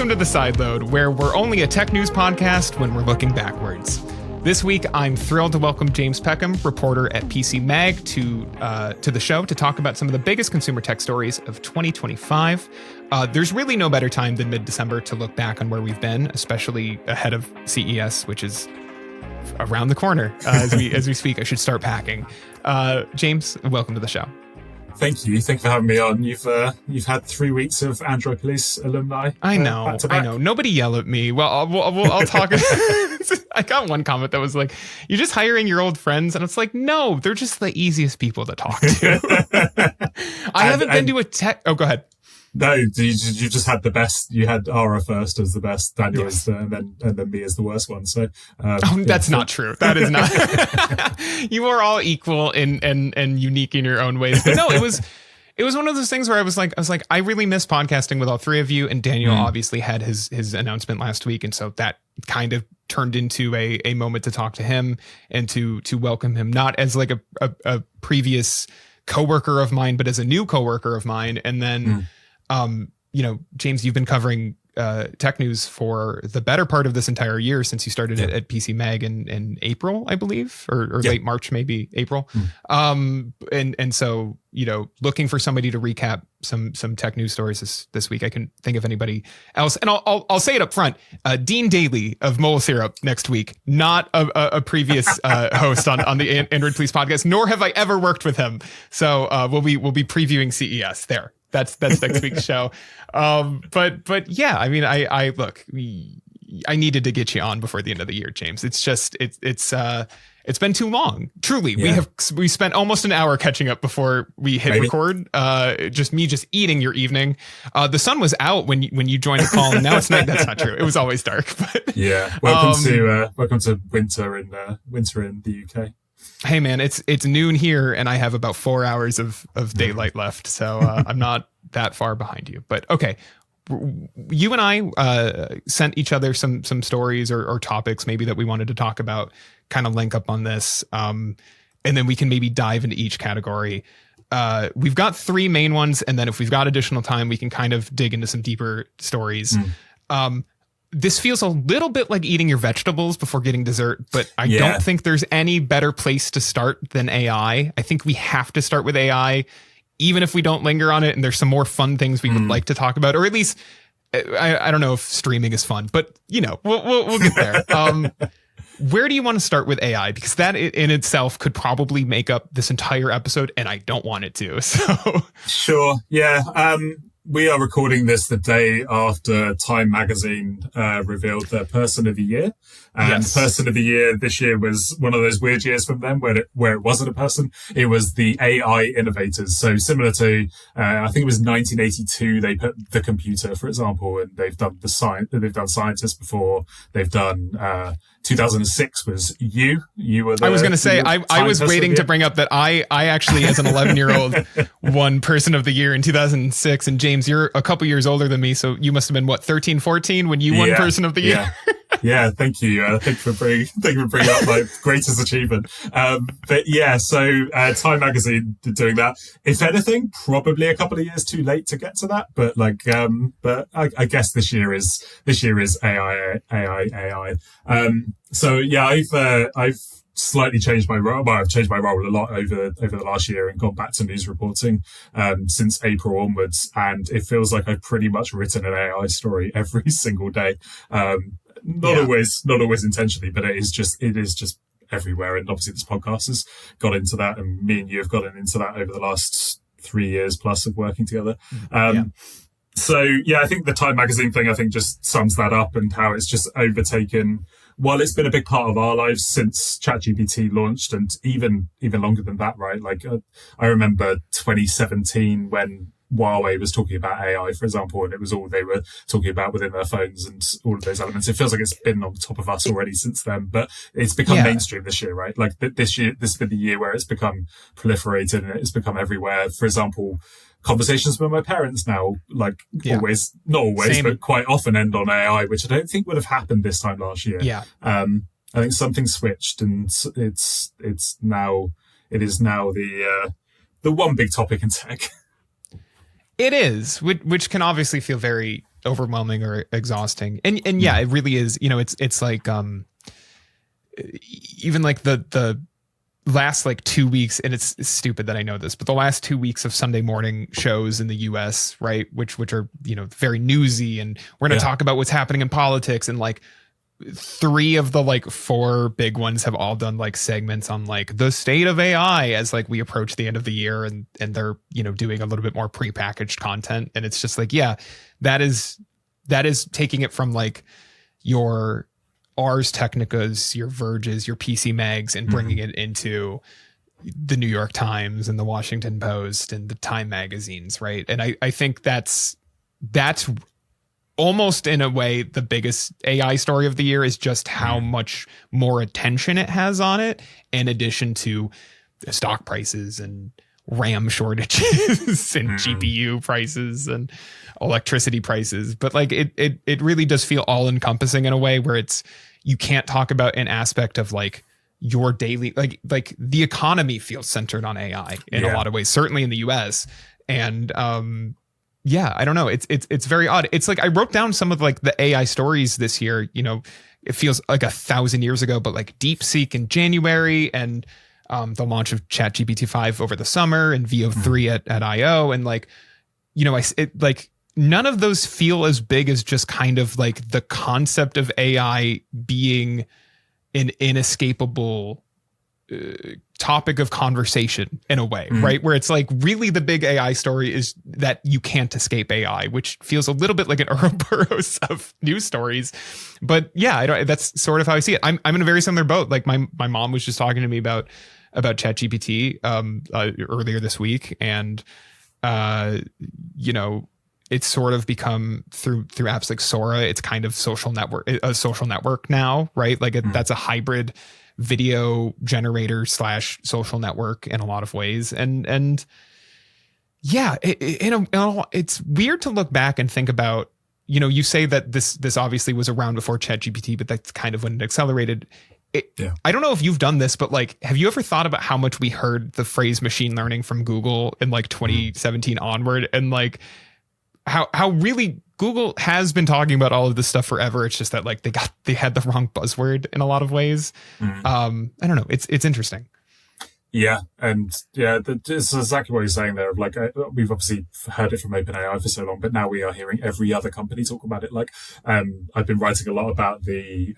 Welcome to the Sideload, where we're only a tech news podcast when we're looking backwards. This week, I'm thrilled to welcome James Peckham, reporter at PC Mag, to the show to talk about some of the biggest consumer tech stories of 2025. There's really no better time than mid-December to look back on where we've been, especially ahead of CES, which is around the corner as we speak. I should start packing. James, welcome to the show. Thank you. Thank you for having me on. You've had 3 weeks of Android Police alumni. I know. Back to back. I know. Nobody yell at me. Well, I'll talk. I got one comment that was like, "You're just hiring your old friends," and it's like, no, they're just the easiest people to talk to. I haven't been to a tech. Oh, go ahead. No, you just had the best. You had Ara first as the best, Daniel as the, and then me as the worst one. So, that's not true. That is not. You are all equal and unique in your own ways. But no, it was one of those things where I was like, I really miss podcasting with all three of you. And Daniel obviously had his announcement last week, and so that kind of turned into a moment to talk to him and to welcome him, not as like a previous coworker of mine, but as a new coworker of mine, and then. James, you've been covering tech news for the better part of this entire year since you started at PC Mag in April, I believe, or late March, maybe April. And so, looking for somebody to recap some tech news stories this week. I can think of anybody else. And I'll say it up front. Dean Daly of Mole Syrup next week, not a previous host on the Android Police podcast, nor have I ever worked with him. So we'll be previewing CES there. That's next week's show. But yeah, I mean, I look, I needed to get you on before the end of the year, James. It's just, it's been too long. Truly. Yeah. We spent almost an hour catching up before we hit record. Just eating your evening. The sun was out when you joined the call, and now it's night. That's not true. It was always dark. But yeah. Welcome to winter in the UK. Hey man, it's noon here, and I have about 4 hours of daylight left, so I'm not that far behind you. But okay, you and I sent each other some stories or topics maybe that we wanted to talk about, kind of link up on this, and then we can maybe dive into each category. We've got three main ones, and then if we've got additional time, we can kind of dig into some deeper stories. This feels a little bit like eating your vegetables before getting dessert, but I don't think there's any better place to start than AI. I think we have to start with AI, even if we don't linger on it. And there's some more fun things we would like to talk about, or at least I don't know if streaming is fun, but we'll get there. Where do you want to start with AI? Because that in itself could probably make up this entire episode, and I don't want it to. So sure, yeah. We are recording this the day after Time magazine revealed their Person of the Year. And Person of the Year this year was one of those weird years from them where it wasn't a person. It was the AI innovators. So similar to, I think it was 1982, they put the computer, for example, and they've done scientists before. They've done, 2006 was you were the, I was going to say, I was waiting to bring up that I actually, as an 11-year-old, won Person of the Year in 2006. And James, you're a couple years older than me, so you must have been, 13, 14 when you won Person of the Year? Yeah, thank you. Thank you for bringing up my greatest achievement. But yeah, so Time magazine doing that. If anything, probably a couple of years too late to get to that. But but I guess this year is AI. So yeah, I've slightly changed my role. Well, I've changed my role a lot over the last year and gone back to news reporting since April onwards. And it feels like I've pretty much written an AI story every single day. Not always intentionally, but it is just everywhere. And obviously this podcast has got into that, and me and you have gotten into that over the last 3 years plus of working together. So yeah, I think the Time magazine thing, I think just sums that up, and how it's just overtaken. While it's been a big part of our lives since ChatGPT launched, and even longer than that, right? Like I remember 2017 when Huawei was talking about AI, for example, and it was all they were talking about within their phones and all of those elements. It feels like it's been on top of us already since then, but it's become mainstream this year, right? Like this year, this has been the year where it's become proliferated and it's become everywhere. For example, conversations with my parents now, always, not always, but quite often end on AI, which I don't think would have happened this time last year. Yeah. I think something switched, and it is now the one big topic in tech. It is, which can obviously feel very overwhelming or exhausting. And yeah, it really is. You know, it's like even like the last like 2 weeks, and it's stupid that I know this, but the last 2 weeks of Sunday morning shows in the US, right, which are, you know, very newsy, and we're going to talk about what's happening in politics, and like 3 of the like 4 big ones have all done like segments on like the state of AI as like we approach the end of the year, and they're, you know, doing a little bit more prepackaged content. And it's just like, yeah, that is taking it from like your Ars Technicas, your Verges, your PC Mags, and bringing it into the New York Times and the Washington Post and the Time magazines, right? And I think that's almost in a way the biggest AI story of the year, is just how much more attention it has on it, in addition to the stock prices and RAM shortages and GPU prices and electricity prices. But like it really does feel all encompassing in a way where you can't talk about an aspect of like your daily, like the economy feels centered on AI in a lot of ways, certainly in the US. And yeah, I don't know. It's very odd. It's like I wrote down some of like the AI stories this year. You know, it feels like 1,000 years ago, but like DeepSeek in January, and the launch of ChatGPT 5 over the summer, and VO3 at I/O, and like, you know, like none of those feel as big as just kind of like the concept of AI being an inescapable topic of conversation in a way, right? Where it's like really the big AI story is that you can't escape AI, which feels a little bit like an Ouroboros of news stories. But yeah, that's sort of how I see it. I'm in a very similar boat. Like my mom was just talking to me about ChatGPT earlier this week, and you know, it's sort of become through apps like Sora, it's kind of a social network now, right? Like that's a hybrid video generator / social network in a lot of ways. And yeah, it's weird to look back and think about, you know, you say that this obviously was around before ChatGPT, but that's kind of when it accelerated. I don't know if you've done this, but like, have you ever thought about how much we heard the phrase machine learning from Google in like 2017 onward, and like how really Google has been talking about all of this stuff forever? It's just that like they had the wrong buzzword in a lot of ways. I don't know. It's interesting. Yeah, and yeah, it's exactly what you're saying there. Like, we've obviously heard it from OpenAI for so long, but now we are hearing every other company talk about it. Like, I've been writing a lot about the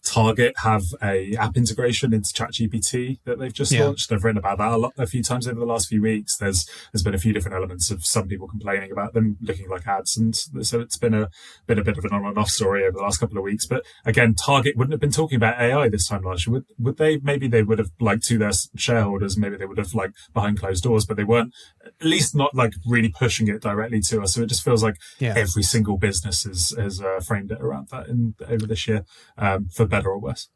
Target have a app integration into ChatGPT that they've just launched. I've written about that a few times over the last few weeks. There's been a few different elements of some people complaining about them looking like ads, and so it's been a bit of an on and off story over the last couple of weeks. But again, Target wouldn't have been talking about AI this time last year, would they? Maybe they would have, like, to their shareholders, maybe they would have, like, behind closed doors, but they weren't, at least not like really pushing it directly to us. So it just feels like every single business has framed it around that over this year, for better or worse.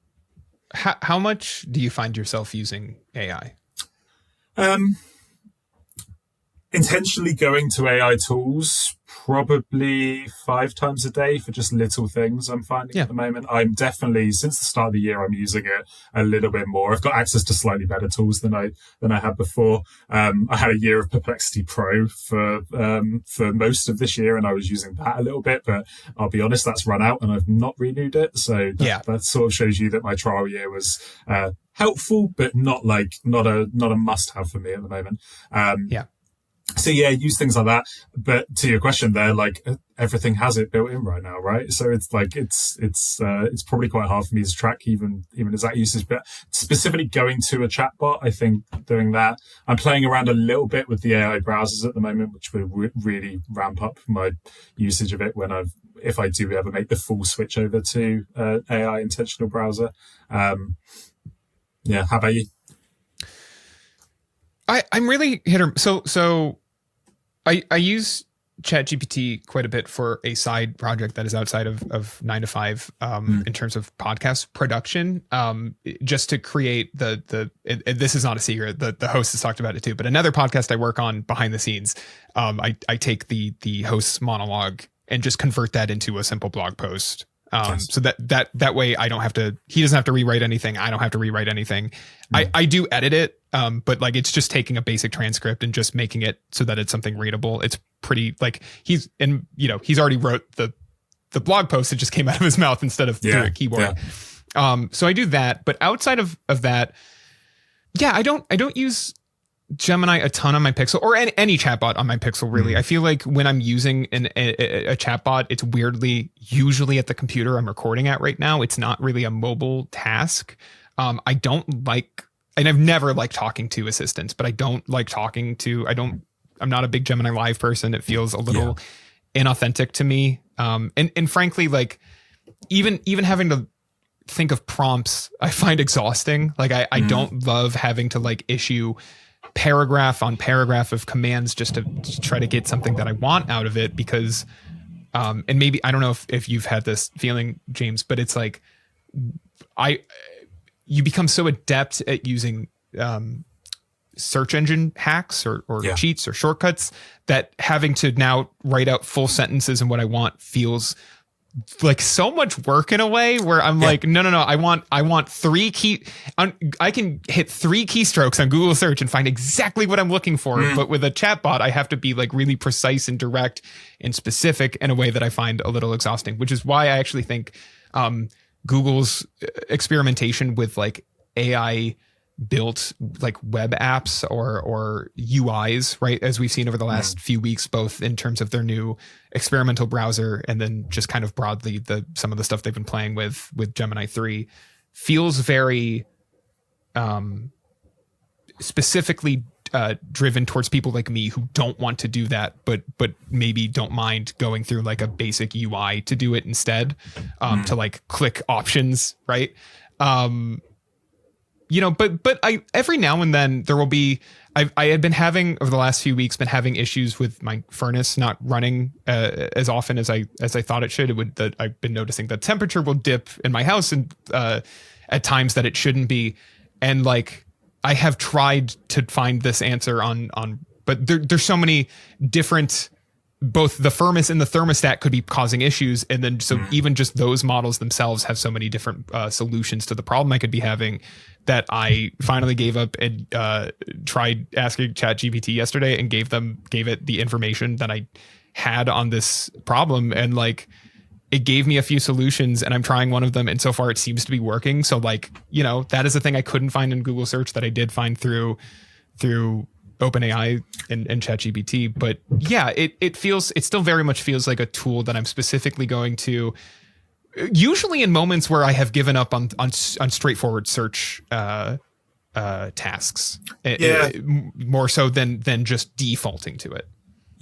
How much do you find yourself using AI? Intentionally going to AI tools probably 5 times a day for just little things I'm finding at the moment. I'm definitely, since the start of the year, I'm using it a little bit more. I've got access to slightly better tools than I had before. I had a year of Perplexity Pro for most of this year, and I was using that a little bit, but I'll be honest, that's run out and I've not renewed it. So that sort of shows you that my trial year was helpful, but not a must have for me at the moment. So yeah, use things like that. But to your question there, like, everything has it built in right now, right? So it's like, it's probably quite hard for me to track even exact usage, but specifically going to a chatbot, I think doing that. I'm playing around a little bit with the AI browsers at the moment, which will really ramp up my usage of it if I do ever make the full switch over to AI intentional browser. How about you? I'm really so I use ChatGPT quite a bit for a side project that is outside of 9 to 5 in terms of podcast production, just to create this is not a secret, the host has talked about it too, but another podcast I work on behind the scenes, I take the host's monologue and just convert that into a simple blog post Nice. So that way he doesn't have to rewrite anything. I don't have to rewrite anything. I do edit it. But like, it's just taking a basic transcript and just making it so that it's something readable. It's pretty like he's already wrote the blog post. It just came out of his mouth instead of through a keyboard. Yeah. So I do that, but outside of that, I don't use Gemini a ton on my Pixel or any chatbot on my Pixel, really. I feel like when I'm using a chatbot, it's weirdly usually at the computer I'm recording at right now. It's not really a mobile task. I don't like, and I've never liked talking to assistants, but I don't like talking to, I'm not a big Gemini Live person. It feels a little inauthentic to me. And frankly, like even having to think of prompts, I find exhausting. Like I don't love having to like issue paragraph on paragraph of commands just to try to get something that I want out of it, because and maybe I don't know if you've had this feeling, James, but it's like you become so adept at using search engine hacks or cheats or shortcuts that having to now write out full sentences and what I want feels like so much work in a way where I'm like, no. I want three I can hit 3 keystrokes on Google search and find exactly what I'm looking for. But with a chatbot, I have to be like really precise and direct and specific in a way that I find a little exhausting, which is why I actually think Google's experimentation with like AI built like web apps or UIs, right, as we've seen over the last few weeks, both in terms of their new experimental browser and then just kind of broadly some of the stuff they've been playing with Gemini 3, feels very specifically driven towards people like me who don't want to do that, but maybe don't mind going through like a basic UI to do it instead, to like click options, right? But I every now and then there will be, I had been having over the last few weeks issues with my furnace not running as often as I thought it should. I've been noticing the temperature will dip in my house and at times that it shouldn't be, and like I have tried to find this answer but there's so many different. Both the furnace and the thermostat could be causing issues. And then so even just those models themselves have so many different solutions to the problem I could be having that I finally gave up and tried asking ChatGPT yesterday and gave it the information that I had on this problem. And like, it gave me a few solutions and I'm trying one of them. And so far it seems to be working. So like, that is a thing I couldn't find in Google search that I did find through OpenAI and ChatGPT. But yeah, it still very much feels like a tool that I'm specifically going to, usually in moments where I have given up on straightforward search tasks, more so than just defaulting to it.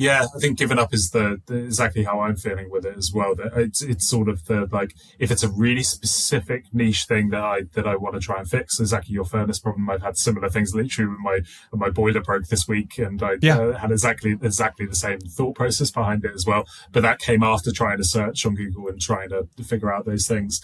Yeah, I think giving up is exactly how I'm feeling with it as well. That it's sort of the, like, if it's a really specific niche thing that I want to try and fix, exactly your furnace problem. I've had similar things literally when my boiler broke this week, and I had exactly the same thought process behind it as well. But that came after trying to search on Google and trying to figure out those things.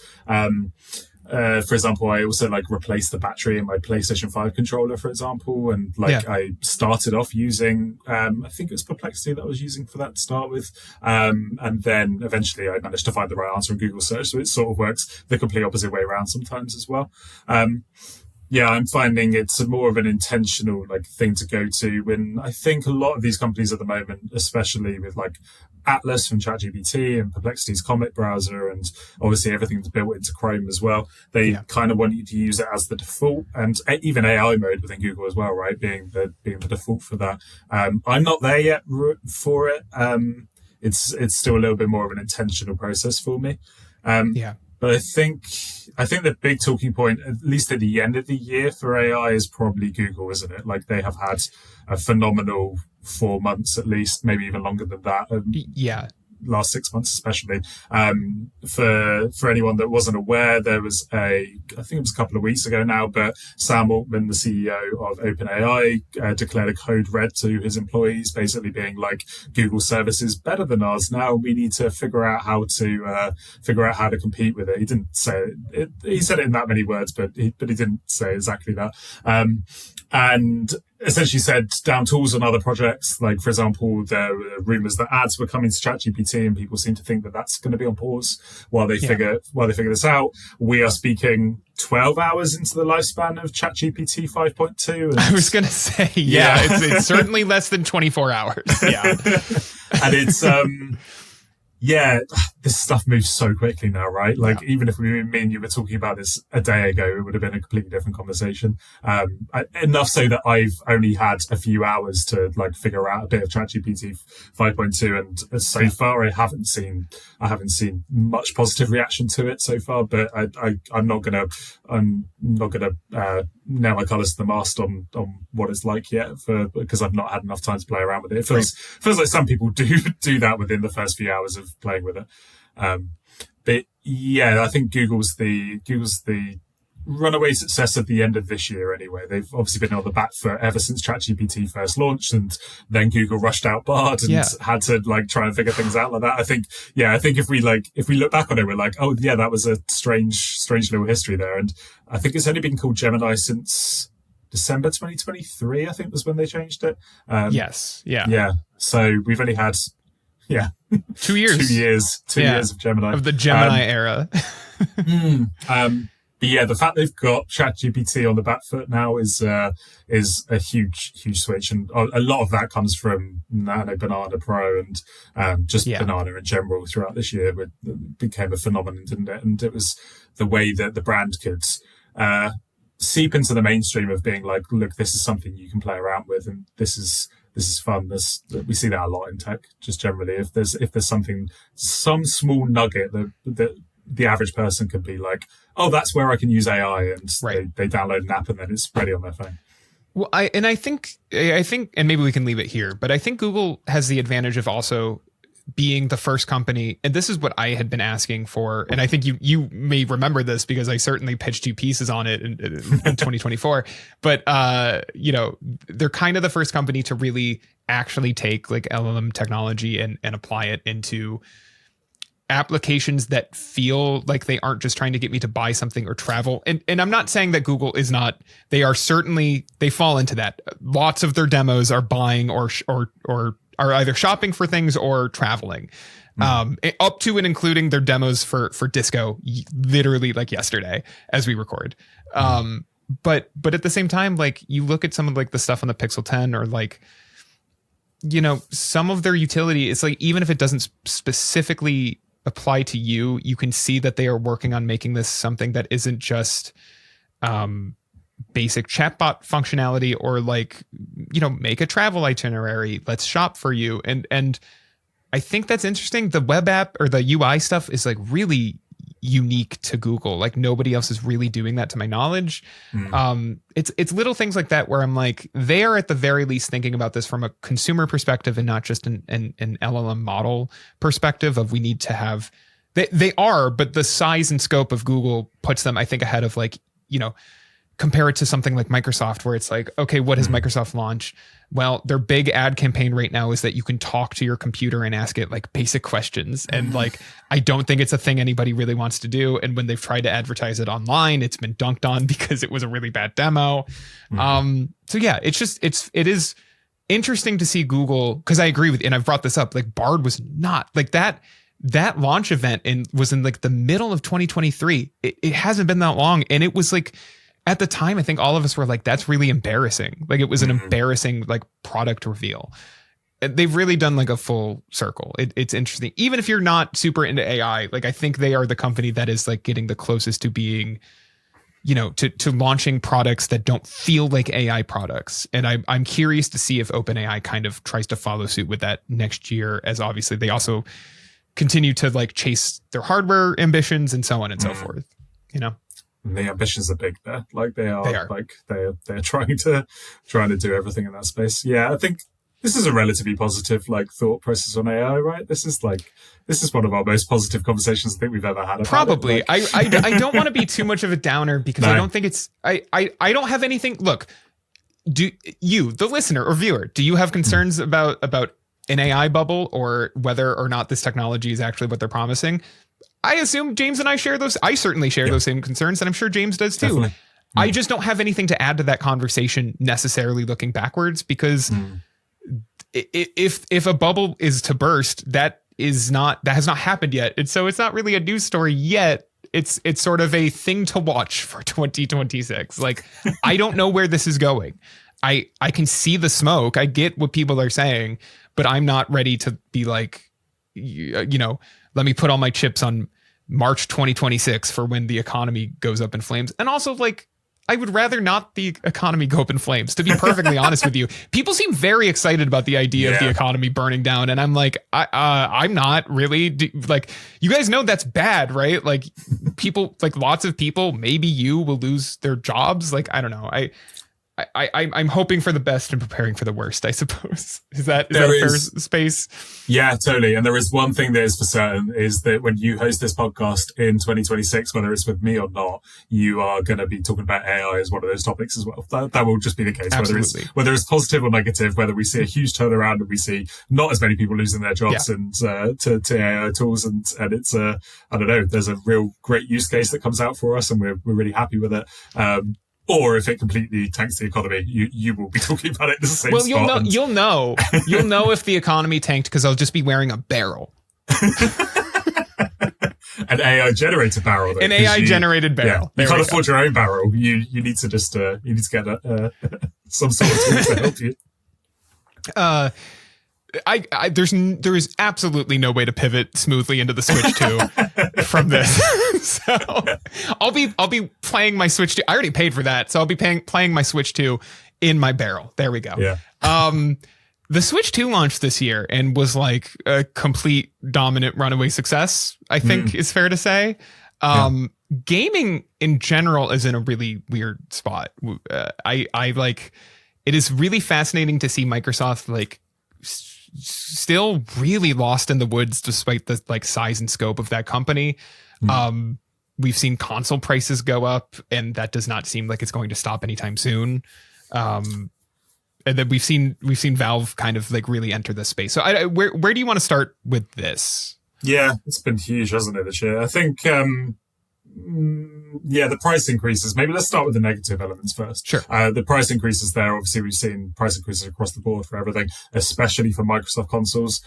For example, I also like replaced the battery in my PlayStation 5 controller, for example. And I started off using, I think it was Perplexity that I was using for that to start with. And then eventually I managed to find the right answer in Google search. So it sort of works the complete opposite way around sometimes as well. I'm finding it's more of an intentional thing to go to when I think a lot of these companies at the moment, especially with Atlas from ChatGPT and Perplexity's Comet browser, and obviously everything that's built into Chrome as well, they kind of want you to use it as the default, and even AI mode within Google as well, right? Being the default for that. I'm not there yet for it. It's still a little bit more of an intentional process for me. But I think the big talking point, at least at the end of the year for AI, is probably Google, isn't it? Like, they have had a phenomenal 4 months, at least, maybe even longer than that. Last 6 months, especially. For anyone that wasn't aware, there was I think it was a couple of weeks ago now, but Sam Altman, the CEO of OpenAI, declared a code red to his employees, basically being like, Google service is better than ours. Now we need to figure out how to compete with it. He didn't say it. He said it in that many words, but he didn't say exactly that. And essentially said down tools on other projects. Like, for example, there were rumors that ads were coming to ChatGPT, and people seem to think that that's going to be on pause while they figure this out. We are speaking 12 hours into the lifespan of ChatGPT 5.2. I was going to say, it's certainly less than 24 hours. Yeah. And it's, this stuff moves so quickly now, right? Like, even if me and you were talking about this a day ago, it would have been a completely different conversation. Enough so that I've only had a few hours to like figure out a bit of ChatGPT 5.2, and so far I haven't seen much positive reaction to it so far. But I'm not gonna nail my colours to the mast on what it's like yet, because I've not had enough time to play around with it. It feels like some people do that within the first few hours of playing with it. But yeah, I think Google's the runaway success at the end of this year anyway. They've obviously been on the back foot ever since ChatGPT first launched, and then Google rushed out Bard and had to like try and figure things out like that. I think if we look back on it, we're like, oh yeah, that was a strange little history there. And I think it's only been called Gemini since December 2023, I think was when they changed it. Yeah. So we've only had 2 years. 2 years of Gemini. Of the Gemini era. But yeah, the fact they've got ChatGPT on the back foot now is a huge switch, and a lot of that comes from Nano Banana Pro and just Banana in general throughout this year. It became a phenomenon, didn't it? And it was the way that the brand could seep into the mainstream of being like, look, this is something you can play around with, and this is fun. We see that a lot in tech, just generally. If there's something, some small nugget that the average person could be like, oh, that's where I can use AI, and they download an app and then it's ready on their phone. Well, I think, and maybe we can leave it here, but I think Google has the advantage of also being the first company, and this is what I had been asking for, and I think you may remember this because I certainly pitched you pieces on it in 2024, but they're kind of the first company to really actually take like LLM technology and apply it into applications that feel like they aren't just trying to get me to buy something or travel. And I'm not saying that Google is not, they fall into that. Lots of their demos are buying or are either shopping for things or traveling, up to and including their demos for Disco, literally like yesterday as we record. But at the same time, like you look at some of like the stuff on the Pixel 10 or like, some of their utility, it's like, even if it doesn't specifically apply to you, you can see that they are working on making this something that isn't just basic chatbot functionality or like, make a travel itinerary, let's shop for you. And I think that's interesting. The web app or the UI stuff is like really unique to Google. Like nobody else is really doing that to my knowledge. It's little things like that where I'm like, they are at the very least thinking about this from a consumer perspective and not just an LLM model perspective of we need to have, they are, but the size and scope of Google puts them, I think, ahead of like, compare it to something like Microsoft where it's like, okay, what has Microsoft launched? Well, their big ad campaign right now is that you can talk to your computer and ask it like basic questions. And like, I don't think it's a thing anybody really wants to do. And when they've tried to advertise it online, it's been dunked on because it was a really bad demo. So yeah, it is interesting to see Google, because I agree with you, and I've brought this up, like Bard was not like that launch event was in like the middle of 2023. It hasn't been that long. And it was like, at the time, I think all of us were like, that's really embarrassing. Like it was an embarrassing like product reveal. They've really done like a full circle. It's interesting. Even if you're not super into AI, like I think they are the company that is like getting the closest to being, to launching products that don't feel like AI products. And I'm curious to see if OpenAI kind of tries to follow suit with that next year, as obviously they also continue to like chase their hardware ambitions and so on and so forth, And the ambitions are big there. Like they are. Like they're trying to do everything in that space. Yeah, I think this is a relatively positive like thought process on AI, right? This is one of our most positive conversations I think we've ever had. Probably. I don't want to be too much of a downer because I don't think it's I don't have anything. Look, do you, the listener or viewer, do you have concerns about an AI bubble or whether or not this technology is actually what they're promising? I assume James and I share those. I certainly share those same concerns, and I'm sure James does too. I just don't have anything to add to that conversation necessarily looking backwards, because if a bubble is to burst, that has not happened yet. And so it's not really a news story yet. It's sort of a thing to watch for 2026. Like, I don't know where this is going. I can see the smoke. I get what people are saying, but I'm not ready to be like, let me put all my chips on March 2026 for when the economy goes up in flames. And also, like, I would rather not the economy go up in flames, to be perfectly honest with you. People seem very excited about the idea of the economy burning down. And I'm like, I'm not really. Like, you guys know that's bad, right? Like, people, like lots of people, maybe you will lose their jobs. Like, I don't know. I'm hoping for the best and preparing for the worst, I suppose. Is that a fair space? Yeah, totally. And there is one thing that is for certain, is that when you host this podcast in 2026, whether it's with me or not, you are going to be talking about AI as one of those topics as well. That will just be the case. Absolutely. Whether it's positive or negative, whether we see a huge turnaround and we see not as many people losing their jobs and to AI tools, and it's I don't know, there's a real great use case that comes out for us, and we're really happy with it. Or if it completely tanks the economy, you will be talking about it in the same spot. Well, you'll know if the economy tanked, because I'll just be wearing a barrel. An AI generated barrel. Though, an AI generated barrel. Yeah, you can't afford your own barrel. You need to just get some sort of tool to help you. There is absolutely no way to pivot smoothly into the Switch 2 from this. So I'll be playing my Switch 2. I already paid for that, so I'll be playing my Switch 2 in my barrel. There we go. Yeah. The Switch 2 launched this year and was like a complete dominant runaway success, I think is fair to say. Gaming in general is in a really weird spot. I like, it is really fascinating to see Microsoft like still really lost in the woods despite the like size and scope of that company. We've seen console prices go up, and that does not seem like it's going to stop anytime soon. And then we've seen Valve kind of like really enter this space. So where do you want to start with this? Yeah, it's been huge, hasn't it, this year? I think the price increases. Maybe let's start with the negative elements first. Sure. The price increases there, obviously we've seen price increases across the board for everything, especially for Microsoft consoles.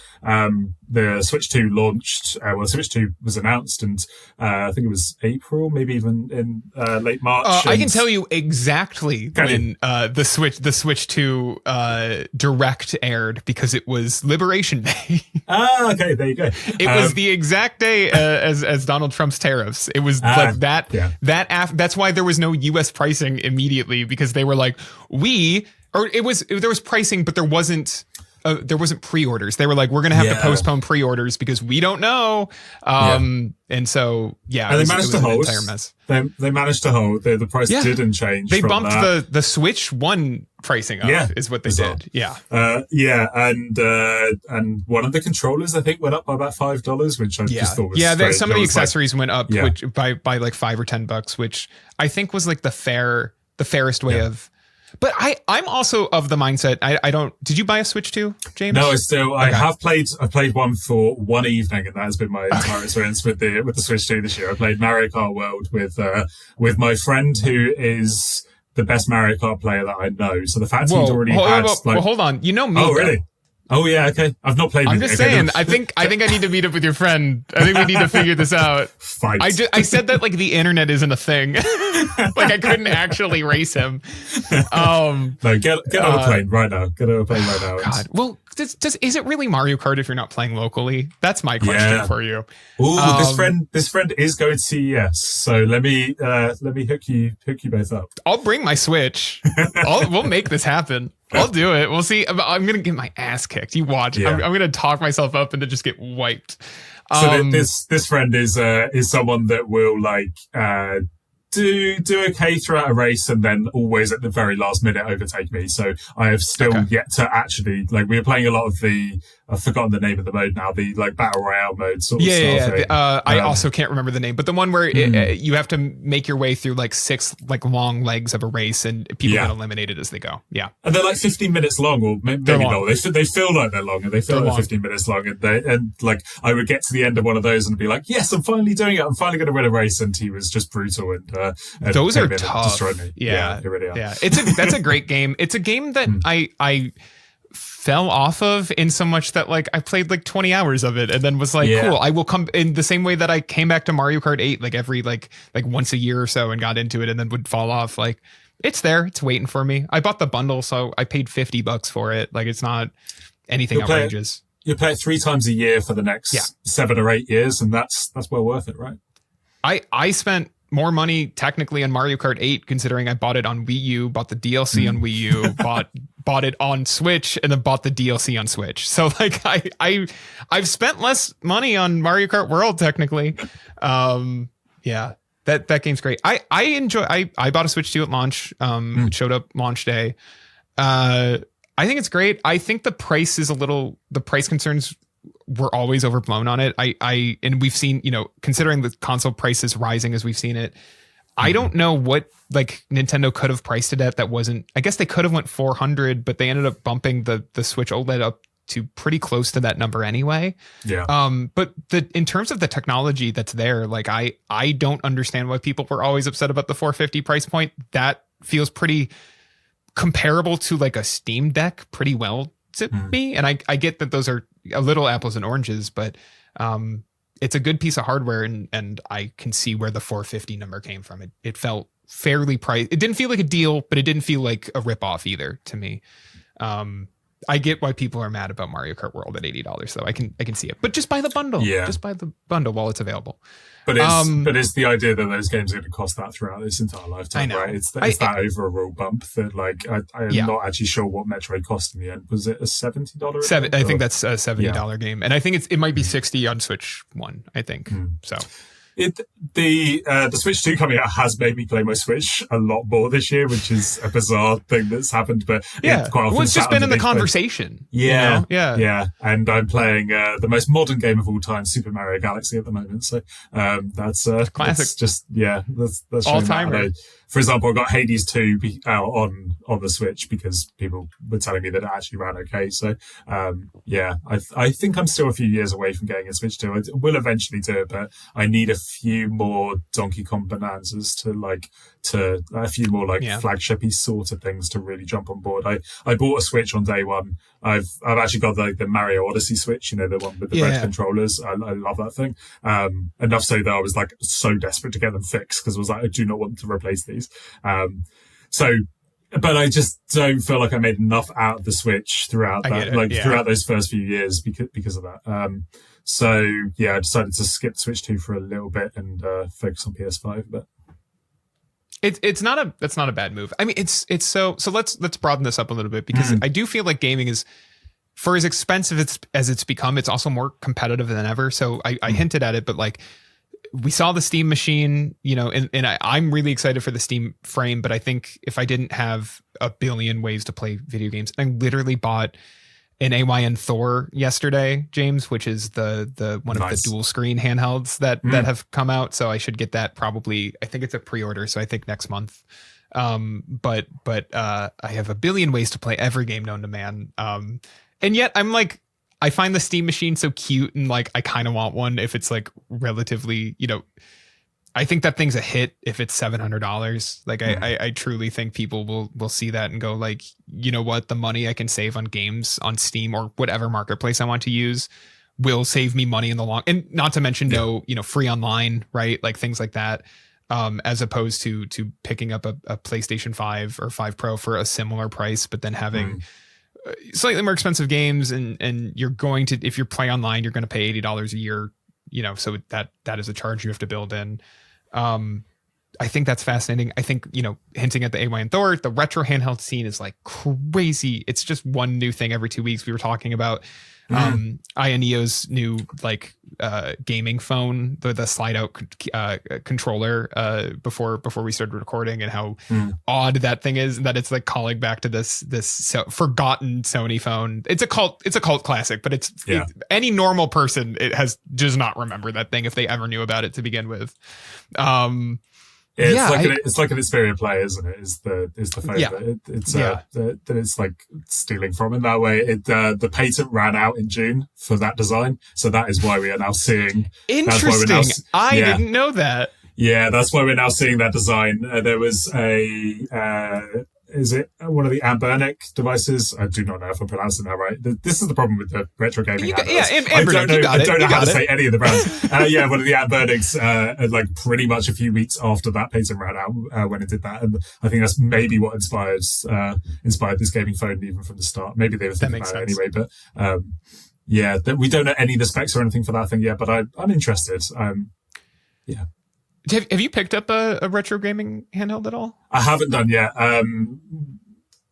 The Switch 2 launched, the Switch 2 was announced, and I think it was April, maybe even in late March. I can tell you exactly when the Switch 2 Direct aired, because it was Liberation Day. Okay, there you go. It was the exact day as Donald Trump's tariffs. It was like that. Yeah. That's why there was no U.S. pricing immediately, because they were like, there was pricing, but there wasn't pre-orders. They were like, we're going to have to postpone pre-orders because we don't know. And so, and they managed to hold. Entire mess. They managed to hold. The price didn't change. They bumped the Switch 1 pricing up, is what they did. Yeah. And one of the controllers, I think, went up by about $5, which I just thought was strange. Some of the accessories went up which by like $5 or $10, which I think was like the fairest way of. But I'm also of the mindset, I don't. Did you buy a Switch 2, James? No, I have played. I played one for one evening, and that has been my entire experience with the Switch 2 this year. I played Mario Kart World with my friend, who is the best Mario Kart player that I know. So the fact he'd already hold on, you know me. Oh, really? Oh yeah, okay. I've not played. I'm just saying. I think I need to meet up with your friend. I think we need to figure this out. Fight. I said that like the internet isn't a thing. Like I couldn't actually race him. No, get on a plane right now. Get on a plane right now. God. Well, is it really Mario Kart if you're not playing locally? That's my question for you. Ooh, this friend is going to CES, so let me hook you both up. I'll bring my Switch. We'll make this happen. I'll do it. We'll see. I'm going to get my ass kicked. You watch. Yeah. I'm going to talk myself up and to just get wiped. So this friend is someone that will like do okay throughout a race, and then always at the very last minute overtake me. So I have still yet to actually, like, we were playing a lot of the I've forgotten the name of the mode now, the like battle royale mode sort of stuff. thing. I also can't remember the name, but the one where you have to make your way through like 6 like long legs of a race, and people get eliminated as they go. Yeah, and they're like 15 minutes long, or maybe not. They feel like they're long, and they feel like 15 minutes long, and like I would get to the end of one of those and be like, yes, I'm finally doing it. I'm finally going to win a race, and he was just brutal, and those are tough. Destroyed me. Yeah, they really are. Yeah, that's a great game. It's a game that I fell off of in so much that like I played like 20 hours of it and then was like, cool, I will come in the same way that I came back to Mario Kart 8 like every like once a year or so and got into it and then would fall off. Like it's there, it's waiting for me. I bought the bundle, so I paid $50 for it. Like it's not anything outrageous. You play it 3 times a year for the next 7 or 8 years, and that's well worth it, right? I spent more money technically on Mario Kart 8, considering I bought it on Wii U, bought the DLC on Wii U, bought it on Switch, and then bought the DLC on Switch. So like I've spent less money on Mario Kart World technically. That game's great. I enjoy. I bought a Switch 2 at launch. It showed up launch day. I think it's great. I think the price concerns were always overblown on it. And we've seen, considering the console prices rising as we've seen it, I don't know what like Nintendo could have priced it at that wasn't, I guess they could have went 400, but they ended up bumping the Switch OLED up to pretty close to that number anyway. Yeah. But in terms of the technology that's there, like I don't understand why people were always upset about the 450 price point. That feels pretty comparable to like a Steam Deck pretty well to me. And I get that those are a little apples and oranges, but it's a good piece of hardware, and I can see where the 450 number came from. It felt fairly priced. It didn't feel like a deal, but it didn't feel like a ripoff either to me. I get why people are mad about Mario Kart World at $80 though. I can see it, but just buy the bundle. Yeah. Just buy the bundle while it's available. But it's the idea that those games are going to cost that throughout this entire lifetime, right? It's that overall bump that like I'm not actually sure what Metroid cost in the end. Was it a $70? I think that's a $70 game, and I think it might be $60 on Switch 1. I think so. The Switch 2 coming out has made me play my Switch a lot more this year, which is a bizarre thing that's happened. But quite often it's just been in the conversation. Yeah. And I'm playing the most modern game of all time, Super Mario Galaxy, at the moment. So that's classic. That's just that's all time. For example, I got Hades 2 out on the Switch because people were telling me that it actually ran okay. So I think I'm still a few years away from getting a Switch 2. I will eventually do it, but I need a few more Donkey Kong Bonanzas to a few more flagshipy sort of things to really jump on board. I bought a Switch on day one. I've actually got the Mario Odyssey Switch, the one with the red controllers. I love that thing. Enough so that I was like so desperate to get them fixed because I was like, I do not want to replace these. But I just don't feel like I made enough out of the Switch throughout throughout those first few years because of that. I decided to skip Switch 2 for a little bit and focus on PS5 a bit. That's not a bad move. I mean, it's so let's broaden this up a little bit because I do feel like gaming is, for as expensive as it's become, it's also more competitive than ever. So I hinted at it, but like we saw the Steam machine, and I'm really excited for the Steam frame, but I think if I didn't have a billion ways to play video games, I literally bought an AYN Thor yesterday, James, which is the one of the dual screen handhelds that have come out. So I should get that probably. I think it's a pre-order, so I think next month. But I have a billion ways to play every game known to man. And yet I'm like, I find the Steam machine so cute, and like I kind of want one if it's like relatively, I think that thing's a hit if it's $700. Like I truly think people will see that and go like, you know what, the money I can save on games on Steam or whatever marketplace I want to use will save me money in the long, and not to mention free online, right? Like things like that. As opposed to picking up a PlayStation 5 or 5 Pro for a similar price, but then having slightly more expensive games, and you're going to, if you play online, you're going to pay $80 a year, so that is a charge you have to build in. I think that's fascinating. I think, hinting at the AY and Thor, the retro handheld scene is like crazy. It's just one new thing every 2 weeks. We were talking about Ioneo's new gaming phone, the slide out controller before we started recording, and how odd that thing is, that it's like calling back to this forgotten Sony phone. It's a cult classic, but any normal person does not remember that thing if they ever knew about it to begin with. It's like an Xperia Play, isn't it? Is the phone that it's like stealing from in that way. The patent ran out in June for that design, so that is why we are now seeing. Interesting. I didn't know that. Yeah, that's why we're now seeing that design. There was is it one of the Ambernic devices? I do not know if I'm pronouncing that right. This is the problem with the retro gaming. I don't know how to say any of the brands. One of the Ambernics, like pretty much a few weeks after that patent ran out, when it did that, and I think that's maybe what inspired this gaming phone even from the start. Maybe they were thinking about it anyway, but we don't know any of the specs or anything for that thing yet. But I'm interested. Have you picked up a retro gaming handheld at all? I haven't done yet.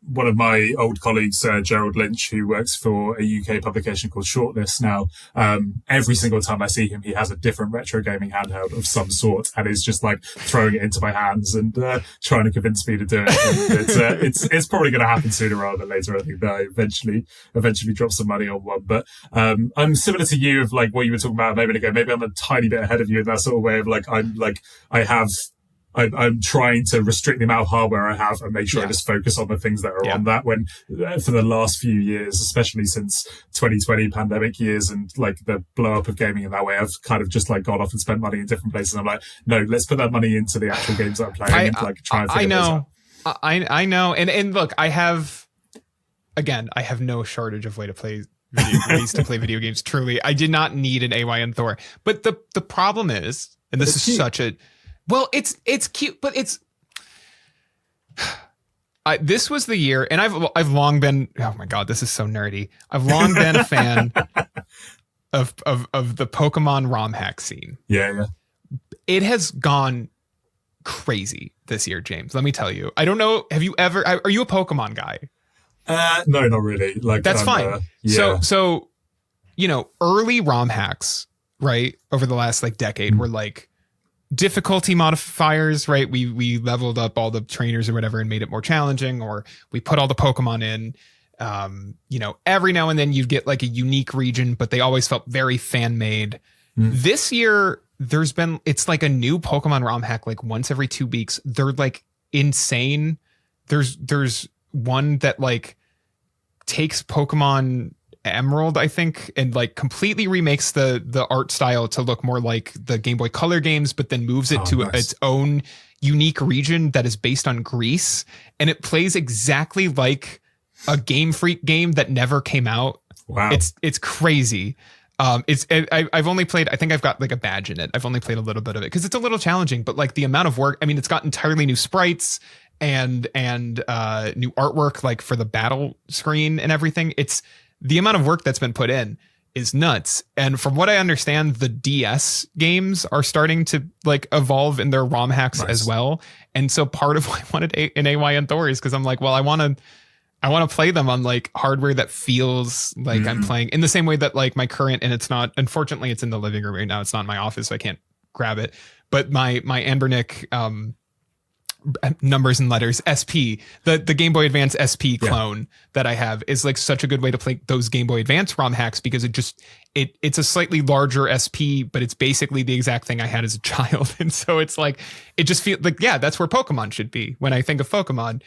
One of my old colleagues, Gerald Lynch, who works for a UK publication called Shortlist now, every single time I see him, he has a different retro gaming handheld of some sort, and is just like throwing it into my hands and trying to convince me to do it. And it's probably going to happen sooner rather than later. I think that I eventually drop some money on one. But I'm similar to you of like what you were talking about a moment ago. Maybe I'm a tiny bit ahead of you in that sort of way of like I'm trying to restrict the amount of hardware I have and make sure I just focus on the things that are on that, when for the last few years, especially since 2020 pandemic years and like the blow up of gaming in that way, I've kind of just like gone off and spent money in different places. I'm like, no, let's put that money into the actual games that I'm playing and like try and figure this out. I know. And look, I have no shortage of ways to play video games. Truly, I did not need an AY and Thor. But the problem is, and this is cute. It's cute, but it's. This was the year, and I've long been. Oh my god, this is so nerdy. I've long been a fan of the Pokemon ROM hack scene. Yeah. It has gone crazy this year, James. Let me tell you. I don't know. Have you ever? Are you a Pokemon guy? No, not really. Like that's fine. So early ROM hacks, right, over the last like decade were like difficulty modifiers, right? We leveled up all the trainers or whatever and made it more challenging, or we put all the Pokemon in. Every now and then you'd get like a unique region, but they always felt very fan made. This year it's like a new Pokemon ROM hack like once every 2 weeks. They're like insane. There's one that like takes Pokemon Emerald, I think, and like completely remakes the art style to look more like the Game Boy Color games, but then moves it to its own unique region that is based on Greece, and it plays exactly like a Game Freak game that never came out. Wow, it's crazy. I've only played, I think I've got like a badge in it. I've only played a little bit of it because it's a little challenging, but like the amount of work, I mean, it's got entirely new sprites and new artwork, like for the battle screen and everything. It's the amount of work that's been put in is nuts. And from what I understand, the DS games are starting to like evolve in their ROM hacks as well. And so part of why I wanted an AY and Thor is because I'm like, well, I want to play them on like hardware that feels like I'm playing in the same way that like my current, and it's not, unfortunately it's in the living room right now. It's not in my office, so I can't grab it. But my Ambernic, numbers and letters SP, the Game Boy Advance SP clone that I have is like such a good way to play those Game Boy Advance ROM hacks, because it's a slightly larger SP, but it's basically the exact thing I had as a child. And so it's like, it just feels like, that's where Pokemon should be when I think of Pokemon.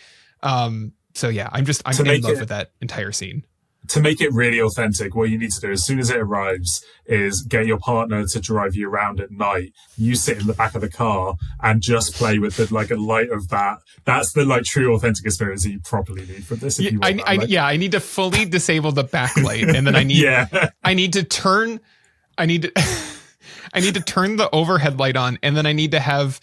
So yeah, I'm in love with that entire scene. To make it really authentic, what you need to do as soon as it arrives is get your partner to drive you around at night. You sit in the back of the car and just play with the like a light of that. That's the like true authentic experience that you properly need from this. If you want I need to fully disable the backlight, and then I need to turn the overhead light on, and then I need to have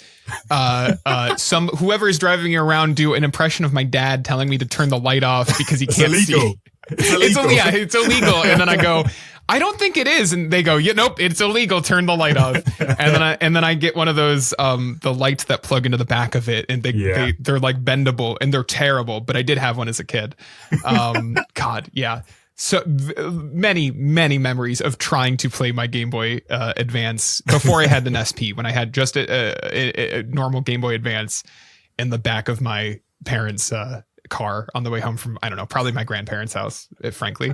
whoever is driving you around do an impression of my dad telling me to turn the light off because he can't see. It's illegal. It's illegal. And then I go, I don't think it is. And they go, yeah, nope, it's illegal. Turn the light off. And then I get one of those, the lights that plug into the back of it, and they're like bendable, and they're terrible. But I did have one as a kid. God, yeah. So many memories of trying to play my Game Boy Advance before I had the SP, when I had just a normal Game Boy Advance in the back of my parents' car on the way home from, I don't know, probably my grandparents' house, frankly.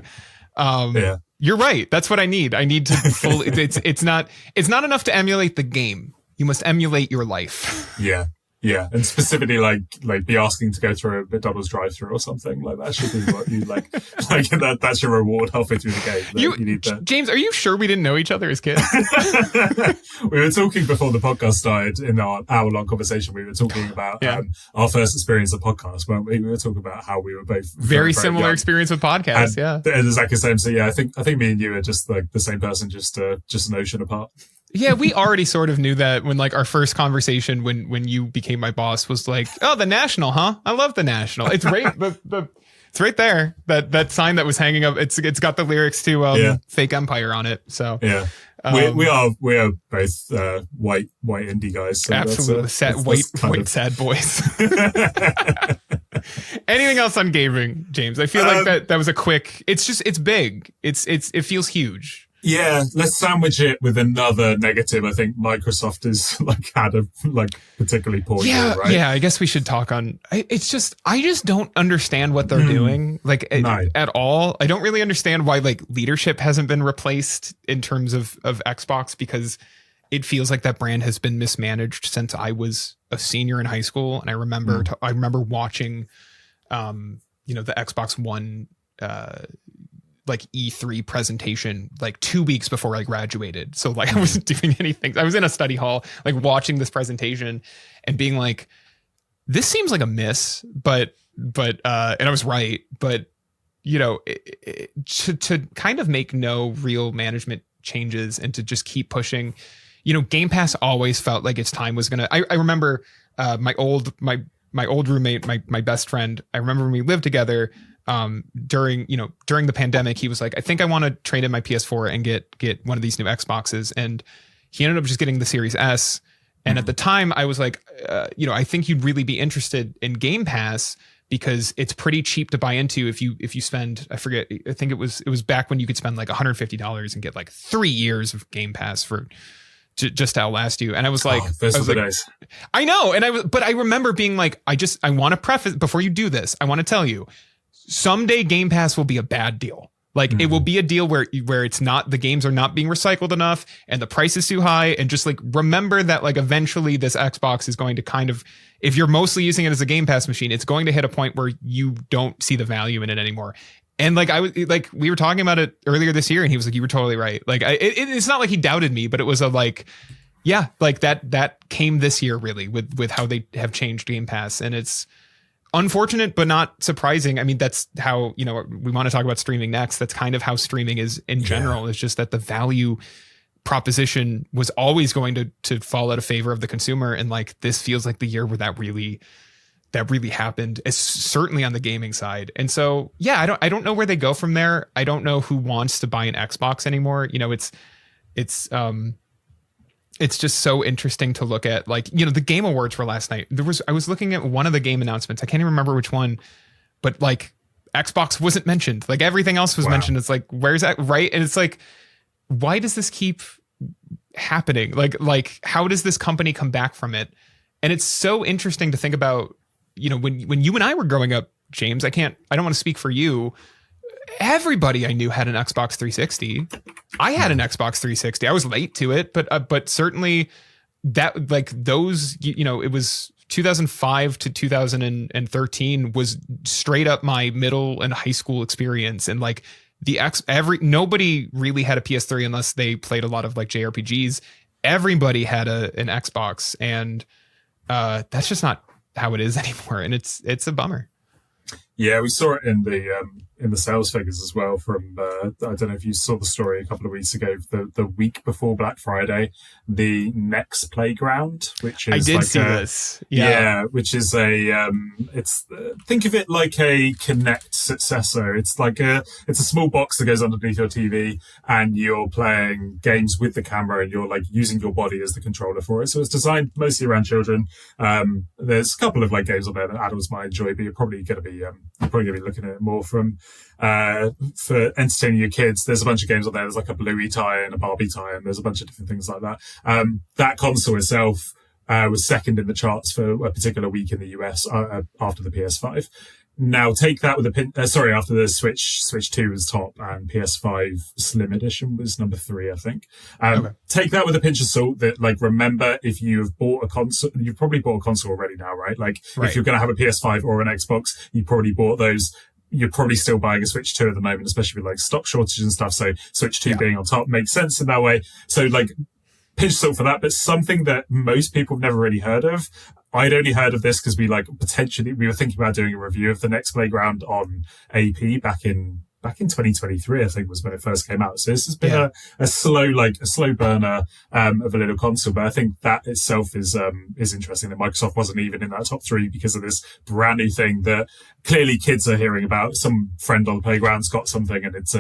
You're right. That's what I need. I need to fully, it's not enough to emulate the game. You must emulate your life. Yeah. Yeah, and specifically like be asking to go through a McDonald's drive-through or something like that should be what you like that's your reward halfway through the game. You need that. James, are you sure we didn't know each other as kids? We were talking before the podcast started in our hour-long conversation. We were talking about our first experience of podcasts. Weren't we? We were talking about how we were both very similar young. Experience with podcasts. And exactly the same. So yeah, I think me and you are just like the same person, just an ocean apart. Yeah, we already sort of knew that when like our first conversation when you became my boss was like, oh, the National, huh? I love the National. It's right it's right there. That sign that was hanging up. It's got the lyrics to Fake Empire on it. So yeah. We are both white indie guys. So absolutely white sad boys. Anything else on gaming, James? I feel like that was a quick. It's big. It feels huge. Yeah, let's sandwich it with another negative. I think Microsoft is had a particularly poor year, right? Yeah, I guess we should talk on. I just don't understand what they're doing at all. I don't really understand why leadership hasn't been replaced in terms of Xbox, because it feels like that brand has been mismanaged since I was a senior in high school, and I remember watching, the Xbox One. E3 presentation 2 weeks before I graduated. So I wasn't doing anything. I was in a study hall, watching this presentation and being like, this seems like a miss, but and I was right. But, to kind of make no real management changes and to just keep pushing, Game Pass always felt like its time was going to, I remember my old roommate, my best friend, I remember when we lived together, during the pandemic, he was like, I think I want to trade in my PS4 and get one of these new Xboxes. And he ended up just getting the Series S. And at the time I was like, I think you'd really be interested in Game Pass because it's pretty cheap to buy into if you spend, I forget, I think it was back when you could spend $150 and get 3 years of Game Pass for just to outlast you. And I was like, days. I know. But I remember being like, I want to preface before you do this. I want to tell you, someday Game Pass will be a bad deal. It will be a deal where it's not, the games are not being recycled enough and the price is too high. And just remember that eventually this Xbox is going to kind of, if you're mostly using it as a Game Pass machine, it's going to hit a point where you don't see the value in it anymore. And we were talking about it earlier this year and he was like, you were totally right. It's not like he doubted me, but it was that came this year really with how they have changed Game Pass. And it's unfortunate, but not surprising. I mean, that's how, we want to talk about streaming next. That's kind of how streaming is in general. It's just that the value proposition was always going to fall out of favor of the consumer. And this feels like the year where that really happened, it's certainly on the gaming side. And so, yeah, I don't know where they go from there. I don't know who wants to buy an Xbox anymore. It's just so interesting to look at, the Game Awards were last night. I was looking at one of the game announcements. I can't even remember which one, but Xbox wasn't mentioned. Everything else was mentioned. It's where's that? Right. And it's why does this keep happening? How does this company come back from it? And it's so interesting to think about, when you and I were growing up, James, I don't want to speak for you. Everybody I knew had an Xbox 360. I had an Xbox 360. I was late to it, but certainly that those, it was 2005 to 2013 was straight up my middle and high school experience. And nobody really had a PS3 unless they played a lot of JRPGs. Everybody had an Xbox, and that's just not how it is anymore. And it's a bummer. Yeah, we saw it in the sales figures as well. From I don't know if you saw the story a couple of weeks ago. The week before Black Friday, the Next Playground, which is I did see this. Yeah, which is it's think of it like a Kinect successor. It's a small box that goes underneath your TV, and you're playing games with the camera, and you're like using your body as the controller for it. So it's designed mostly around children. There's a couple of like games on there that adults might enjoy, but you're probably going to be looking at it more from for entertaining your kids. There's a bunch of games on there. There's like a Bluey tie-in, a Barbie tie-in. There's a bunch of different things like that. That console itself was second in the charts for a particular week in the US after the PS5. Now take that with after the Switch 2 was top and PS5 Slim Edition was number 3, I think. Take that with a pinch of salt. That, like, remember, if you've bought a console, you've probably bought a console already now, right? If you're going to have a PS5 or an Xbox, you probably bought those. You're probably still buying a Switch 2 at the moment, especially with like stock shortages and stuff. So Switch 2 being on top makes sense in that way. So like, pinch of salt for that, but something that most people have never really heard of. I'd only heard of this because we were thinking about doing a review of the Next Playground on AP back in 2023, I think was when it first came out. So this has been a slow burner of a little console, but I think that itself is interesting that Microsoft wasn't even in that top 3 because of this brand new thing that clearly kids are hearing about. Some friend on the playground's got something, and it's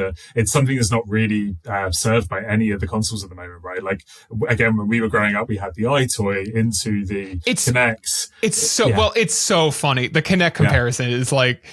something that's not really served by any of the consoles at the moment, right? Like, again, when we were growing up, we had the iToy into the Kinects. It's so funny. The Kinect comparison is like.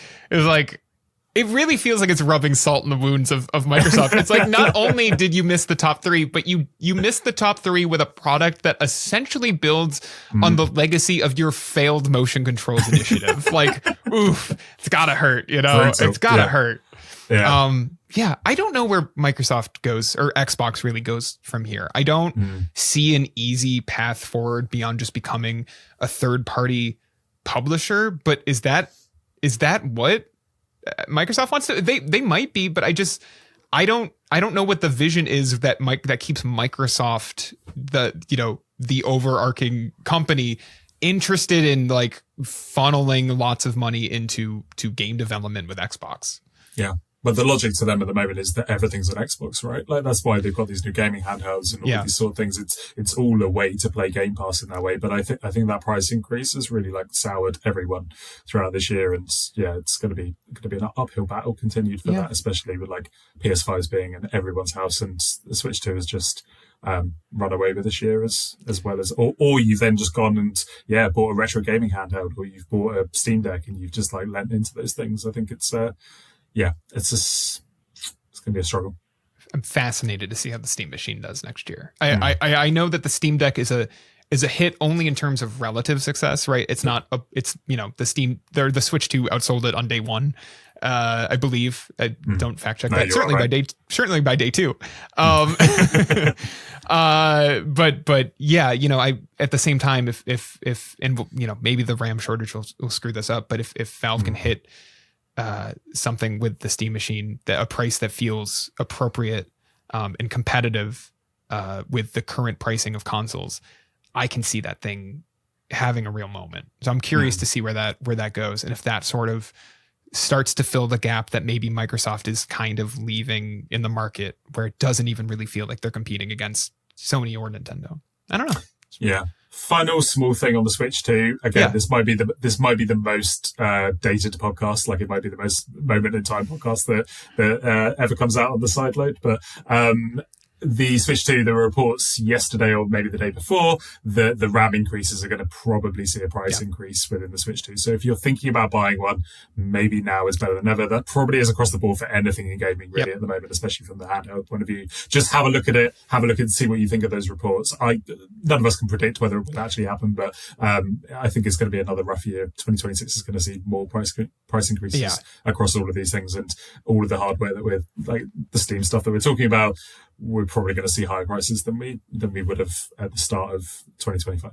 It really feels like it's rubbing salt in the wounds of Microsoft. It's like, not only did you miss the top 3, but you missed the top 3 with a product that essentially builds on the legacy of your failed motion controls initiative. Like, oof, it's gotta hurt, you know? It's gotta hurt. Yeah. I don't know where Microsoft goes, or Xbox really goes from here. I don't see an easy path forward beyond just becoming a third-party publisher. But is that what Microsoft wants to? They might be, but I don't know what the vision is that keeps Microsoft, the overarching company, interested in like funneling lots of money into game development with Xbox. Yeah. But the logic to them at the moment is that everything's on Xbox, right? Like, that's why they've got these new gaming handhelds and all of these sort of things. It's all a way to play Game Pass in that way. But I think that price increase has really like soured everyone throughout this year. And yeah, it's going to be an uphill battle continued for that, especially with like PS5s being in everyone's house, and the Switch 2 has just run away with this year as well as, or you've then just gone and bought a retro gaming handheld, or you've bought a Steam Deck and you've just like lent into those things. I think it's it's going to be a struggle. I'm fascinated to see how the Steam Machine does next year. I know that the Steam Deck is a hit only in terms of relative success, right? It's not the Switch 2 outsold it on day 1. I believe. I don't fact check that. Certainly by day 2. But yeah, I at the same time, if maybe the RAM shortage will screw this up, but if Valve can hit something with the Steam Machine, a price that feels appropriate and competitive with the current pricing of consoles, I can see that thing having a real moment. So I'm curious to see where that goes, and if that sort of starts to fill the gap that maybe Microsoft is kind of leaving in the market, where it doesn't even really feel like they're competing against Sony or Nintendo. I don't know. Yeah. Final small thing on the Switch 2. Again, this might be the most dated podcast. Like, it might be the most moment in time podcast that ever comes out on the Sideload. But the Switch 2, there were reports yesterday or maybe the day before that the RAM increases are going to probably see a price increase within the Switch 2. So if you're thinking about buying one, maybe now is better than ever. That probably is across the board for anything in gaming really at the moment, especially from the handheld point of view. Just have a look at it, see what you think of those reports. None of us can predict whether it will actually happen, but I think it's going to be another rough year. 2026 is going to see more price increases across all of these things, and all of the hardware that we're, like the Steam stuff that we're talking about, we're probably going to see higher prices than we would have at the start of 2025.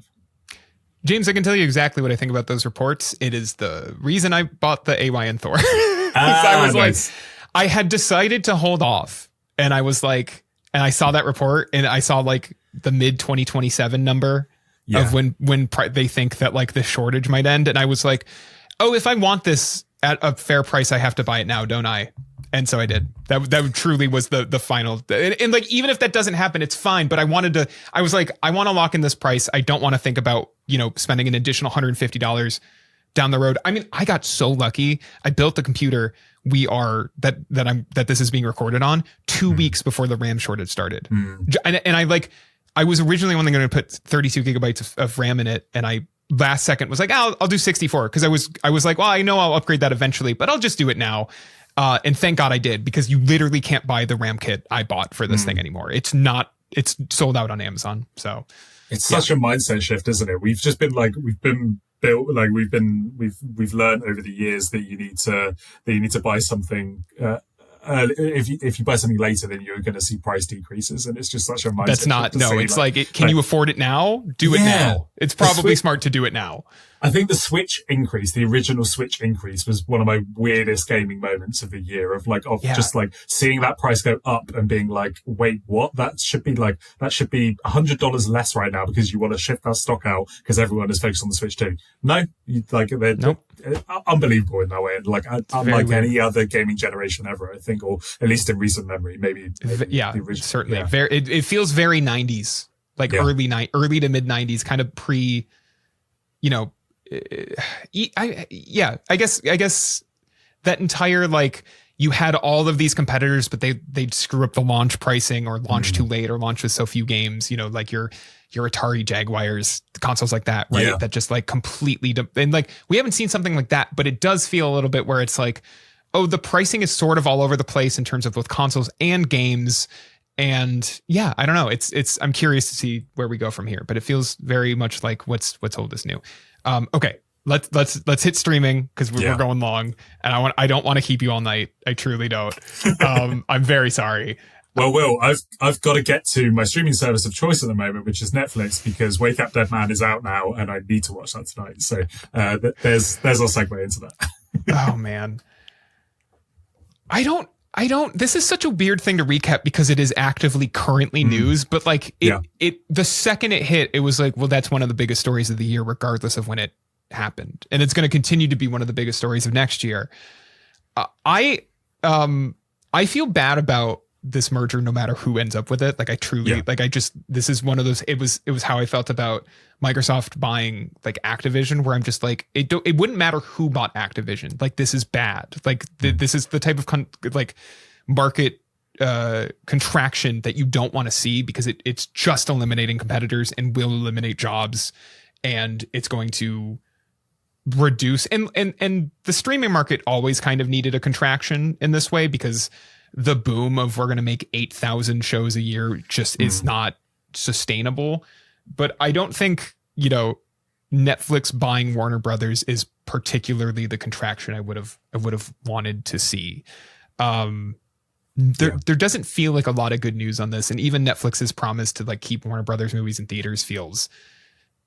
James, I can tell you exactly what I think about those reports. It is the reason I bought the AYN Thor. I had decided to hold off, and I was like, and I saw that report, and I saw like the mid 2027 number of when they think that like the shortage might end, and I was like, oh, if I want this at a fair price, I have to buy it now, don't I? And so I did. That truly was the final. And like, even if that doesn't happen, it's fine. But I was like, I want to lock in this price. I don't want to think about, spending an additional $150 down the road. I mean, I got so lucky. I built the computer that this is being recorded on 2 weeks before the RAM shortage started. And I was originally only going to put 32 gigabytes of RAM in it. And I last second was like, I'll do 64. Cause I was like, well, I know I'll upgrade that eventually, but I'll just do it now. And thank God I did, because you literally can't buy the RAM kit I bought for this thing anymore. It's sold out on Amazon. So it's such a mindset shift, isn't it? We've just been we've learned over the years that you need to buy something. If you buy something later, then you're going to see price decreases, and it's just such a mindset. That's not no. It's can you afford it now? Do it now. It's probably smart to do it now. I think the original Switch increase was one of my weirdest gaming moments of the year just seeing that price go up and being like, wait, what? That should be $100 less right now because you want to shift that stock out because everyone is focused on the Switch 2. No, they're unbelievable in that way. And unlike any other gaming generation ever, I think, or at least in recent memory, maybe yeah, the original, certainly. Yeah. It feels very 90s, early to mid 90s, kind of pre, I guess that entire, you had all of these competitors, but they'd screw up the launch pricing or launch too late or launch with so few games, like your Atari Jaguars, consoles like that, right? Yeah. That just completely, and we haven't seen something like that, but it does feel a little bit where it's the pricing is sort of all over the place in terms of both consoles and games. And yeah, I don't know. I'm curious to see where we go from here, but it feels very much like what's old is new. Okay, let's hit streaming because we're going long, and I don't want to keep you all night. I truly don't. I'm very sorry. Well, Will, I've got to get to my streaming service of choice at the moment, which is Netflix, because Wake Up Dead Man is out now, and I need to watch that tonight. So there's our segue into that. Oh man, I don't. This is such a weird thing to recap because it is actively currently news, but the second it hit, it was well, that's one of the biggest stories of the year, regardless of when it happened. And it's going to continue to be one of the biggest stories of next year. I feel bad about this merger, no matter who ends up with it. I truly, this is one of those, it was how I felt about Microsoft buying Activision, where I'm just it wouldn't matter who bought Activision. This is bad. This is the type of market contraction that you don't want to see, because it's just eliminating competitors and will eliminate jobs, and it's going to reduce and the streaming market always kind of needed a contraction in this way, because the boom of we're going to make 8,000 shows a year just is not sustainable. But I don't think, Netflix buying Warner Brothers is particularly the contraction I would have wanted to see. There doesn't feel like a lot of good news on this. And even Netflix's promise to keep Warner Brothers movies in theaters feels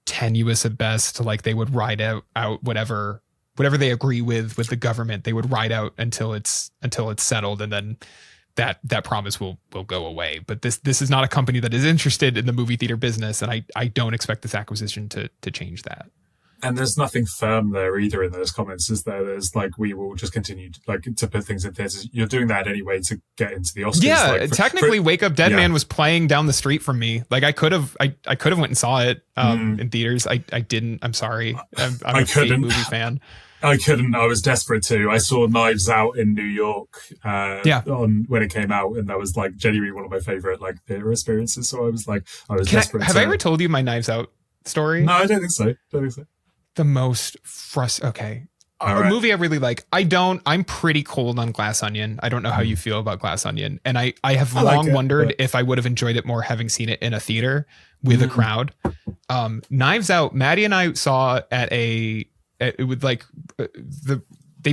tenuous at best. They would ride out whatever they agree with the government, they would ride out until it's settled, and then that promise will go away. But this is not a company that is interested in the movie theater business, and I don't expect this acquisition to change that. And there's nothing firm there either in those comments, is there? There's we will just continue to put things in theaters. You're doing that anyway to get into the Oscars. Yeah, technically Wake Up Dead Man was playing down the street from me. I could have went and saw it in theaters. I didn't. I'm sorry. I'm a fake movie fan. I couldn't. I was desperate to. I saw Knives Out in New York on when it came out, and that was genuinely one of my favorite theater experiences. So I was desperate. Have I ever told you my Knives Out story? No, I don't think so. The most okay. A movie I really like. I'm pretty cold on Glass Onion. I don't know how you feel about Glass Onion, and I have long wondered if I would have enjoyed it more having seen it in a theater with a crowd. Knives Out, Maddie and I saw at it would they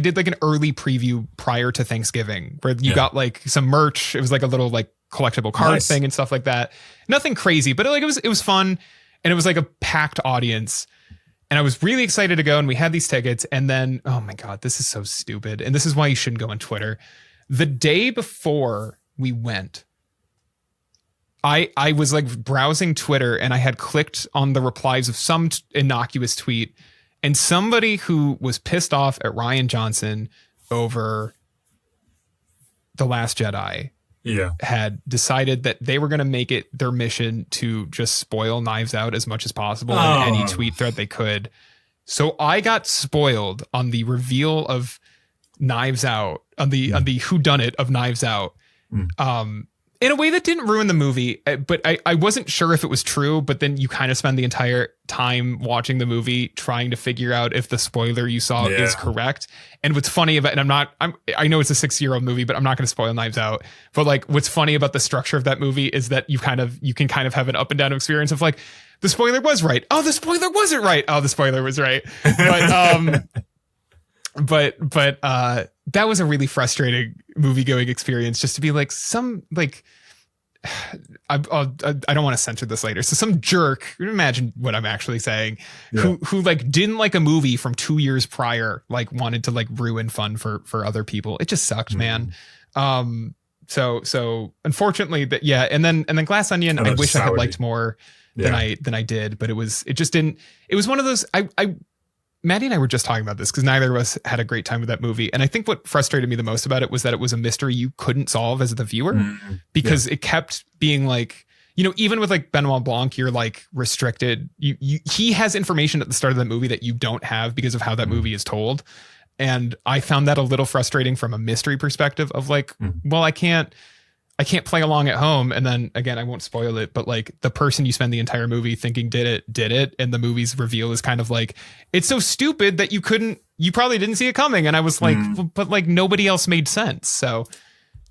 did an early preview prior to Thanksgiving, where you got some merch. It was a little collectible card thing and stuff like that. Nothing crazy, but it was fun, and it was a packed audience. And I was really excited to go, and we had these tickets, and then, oh my God, this is so stupid. And this is why you shouldn't go on Twitter. The day before we went, I was browsing Twitter, and I had clicked on the replies of some innocuous tweet, And somebody who was pissed off at Rian Johnson over The Last Jedi had decided that they were going to make it their mission to just spoil Knives Out as much as possible in any tweet thread they could. So I got spoiled on the reveal of Knives Out, on the whodunit of Knives Out, in a way that didn't ruin the movie. But I wasn't sure if it was true. But then you kind of spend the entire time watching the movie trying to figure out if the spoiler you saw is correct. And what's funny about, and I know it's a 6-year-old movie, but I'm not going to spoil Knives Out. But like, what's funny about the structure of that movie is that you can kind of have an up and down experience of like, the spoiler was right. Oh, the spoiler wasn't right. Oh, the spoiler was right. But that was a really frustrating movie going experience, just to be like I don't want to censor this later. So some jerk, imagine what I'm actually saying, who like didn't like a movie from 2 years prior, like wanted to like ruin fun for other people. It just sucked, man. So unfortunately and then Glass Onion, I wish I had liked more than I did, but it was one of those, Maddie and I were just talking about this because neither of us had a great time with that movie. And I think what frustrated me the most about it was that it was a mystery you couldn't solve as the viewer because it kept being like, even with like Benoit Blanc, you're like restricted. He has information at the start of the movie that you don't have because of how that movie is told. And I found that a little frustrating from a mystery perspective of like, well, I can't play along at home. And then again, I won't spoil it, but like the person you spend the entire movie thinking did it. And the movie's reveal is kind of like, it's so stupid that you probably didn't see it coming. And I was like, but like nobody else made sense. So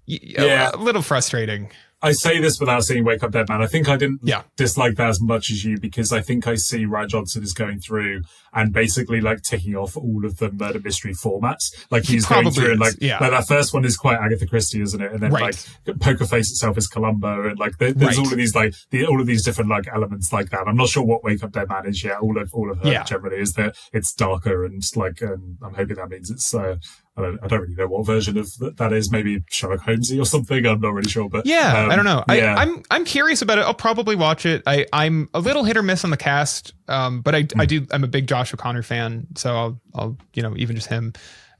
a little frustrating. I say this without seeing Wake Up Dead Man. I think I didn't dislike that as much as you, because I think I see Rian Johnson is going through and basically like ticking off all of the murder mystery formats. Like he's going through and like that first one is quite Agatha Christie, isn't it? And then like Poker Face itself is Columbo, and like there's all of these like all of these different like elements like that. I'm not sure what Wake Up Dead Man is yet. All of her generally is that it's darker and like I'm hoping that means it's I don't really know what version of that is. Maybe Sherlock Holmesy or something. I'm not really sure, but I don't know. I'm curious about it. I'll probably watch it. I'm a little hit or miss on the cast, but I'm a big Josh O'Connor fan, so I'll even just him.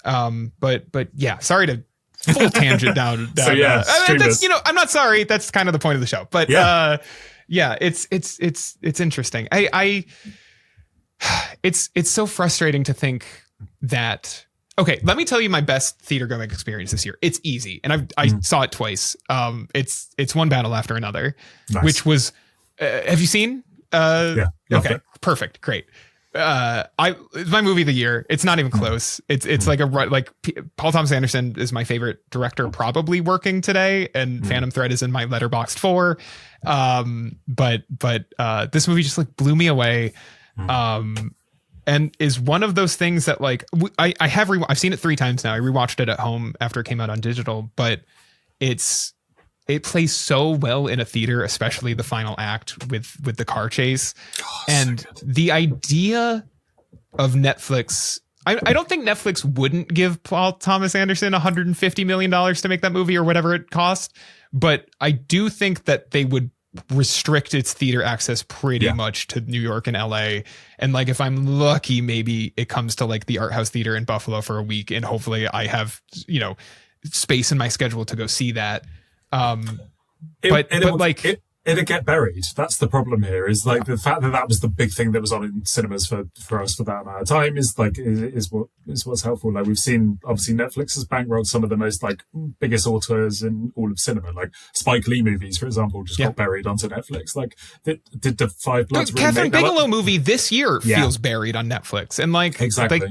But yeah, sorry to full tangent down. So that's, I'm not sorry. That's kind of the point of the show. But it's interesting. It's so frustrating to think that. Okay, let me tell you my best theater going experience this year. It's easy, and I saw it twice. It's One Battle After Another, which was. Have you seen? Okay, perfect, great. It's my movie of the year. It's not even close. It's like Paul Thomas Anderson is my favorite director, probably working today, and Phantom Thread is in my Letterboxd 4. But this movie just like blew me away. And is one of those things that like I've seen it 3 times now. I rewatched it at home after it came out on digital, but it plays so well in a theater, especially the final act with the car chase. And so the idea of Netflix, I don't think Netflix wouldn't give Paul Thomas Anderson $150 million to make that movie or whatever it cost, but I do think that they would restrict its theater access pretty much to New York and LA. And like, if I'm lucky, maybe it comes to like the Art House Theater in Buffalo for a week. And hopefully I have, space in my schedule to go see that. It'd get buried. That's the problem here, is like the fact that was the big thing that was on in cinemas for us for that amount of time is what's helpful. Like we've seen, obviously Netflix has bankrolled some of the most like biggest auteurs in all of cinema. Like Spike Lee movies, for example, just got buried onto Netflix. Like did the Five Bloods really Catherine Bigelow movie this year feels buried on Netflix, and like exactly.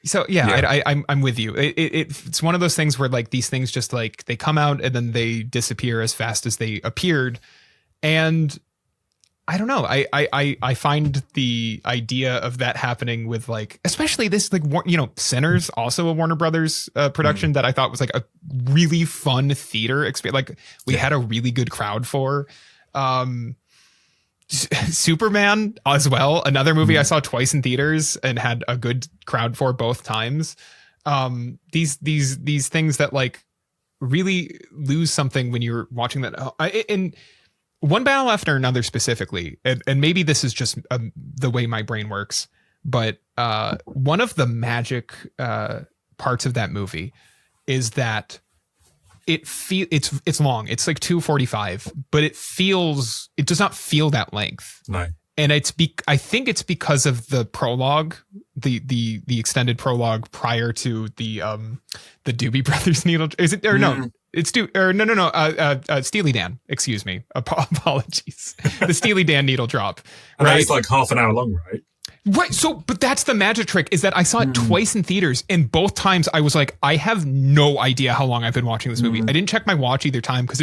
So I'm with you. It's one of those things where like these things just like they come out and then they disappear as fast as they appeared, and I don't know. I find the idea of that happening with like, especially this like Sinners, also a Warner Brothers production that I thought was like a really fun theater experience. Like we had a really good crowd for. Superman as well, another movie I saw twice in theaters and had a good crowd for both times. These things that like really lose something when you're watching that. In One Battle After Another specifically, and maybe this is just the way my brain works, but one of the magic parts of that movie is that it's long. It's like 2:45, but it does not feel that length. No. And I think it's because of the prologue, the extended prologue prior to the Doobie Brothers needle. Is it or no? It's Steely Dan. Excuse me. Apologies. The Steely Dan needle drop. And right? it's like half an hour long, right? Right. So, but that's the magic trick, is that I saw it twice in theaters, and both times I was like, I have no idea how long I've been watching this movie. I didn't check my watch either time because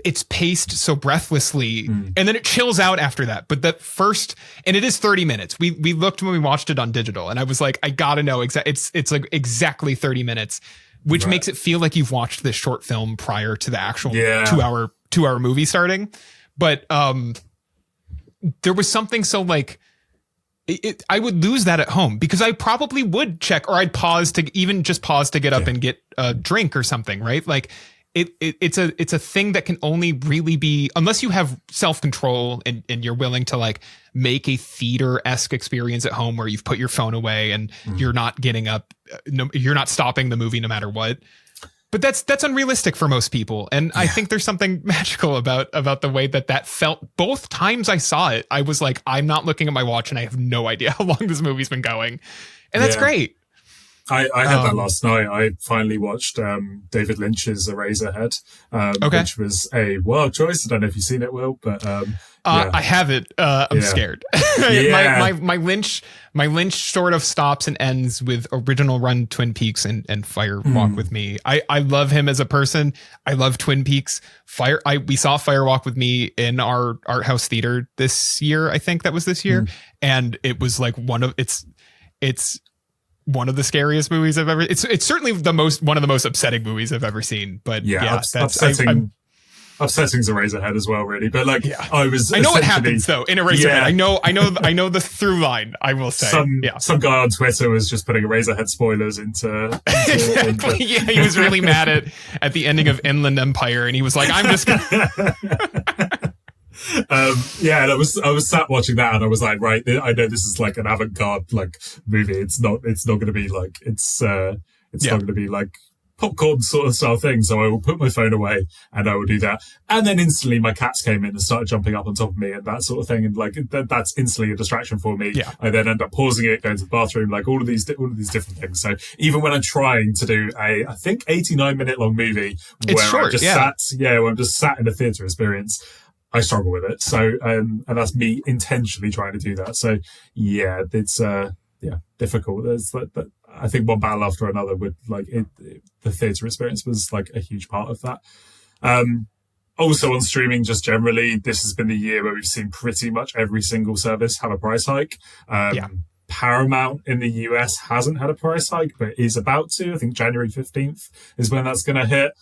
it's paced so breathlessly, and then it chills out after that. But that first, and it is 30 minutes. We looked when we watched it on digital, and I was like, I gotta know it's like exactly 30 minutes, which makes it feel like you've watched this short film prior to the actual 2-hour movie starting. But there was something so like. I would lose that at home because I probably would check, or I'd pause to get up and get a drink or something, right? Like it's a thing that can only really be, unless you have self-control and you're willing to like make a theater-esque experience at home where you've put your phone away and you're not getting up, you're not stopping the movie no matter what. But that's unrealistic for most people. And I think there's something magical about the way that felt. Both times I saw it, I was like, I'm not looking at my watch and I have no idea how long this movie's been going. And that's great. I had that last night. I finally watched David Lynch's Eraserhead, which was a wild choice. I don't know if you've seen it, Will, but I haven't. I'm scared. My Lynch sort of stops and ends with Original Run, Twin Peaks, and Fire Walk with Me. I love him as a person. I love Twin Peaks. We saw Fire Walk with Me in our art house theater this year. I think that was this year, and it was like it's one of the scariest movies I've ever. It's certainly one of the most upsetting movies I've ever seen. But upsetting. Upsetting's Eraserhead as well, really. But like, I know what happens though in Eraserhead. I know the through line. I will say, some guy on Twitter was just putting Eraserhead spoilers into exactly. He was really mad at the ending of Inland Empire, and he was like, "I'm just." And I was sat watching that, and I was like, right, I know this is like an avant-garde like movie. It's not going to be like it's not going to be like popcorn sort of style thing. So I will put my phone away and I will do that. And then instantly my cats came in and started jumping up on top of me and that sort of thing. And like, that's instantly a distraction for me. Yeah. I then end up pausing it, going to the bathroom, like all of these different things. So even when I'm trying to do I think 89-minute long movie where I'm just sat in a theater experience, I struggle with it. So, and that's me intentionally trying to do that. So yeah, it's, difficult. There's like, I think one battle after another with like the theater experience was like a huge part of that. Also on streaming, just generally, this has been the year where we've seen pretty much every single service have a price hike. Paramount in the US hasn't had a price hike, but is about to. I think January 15th is when that's going to hit.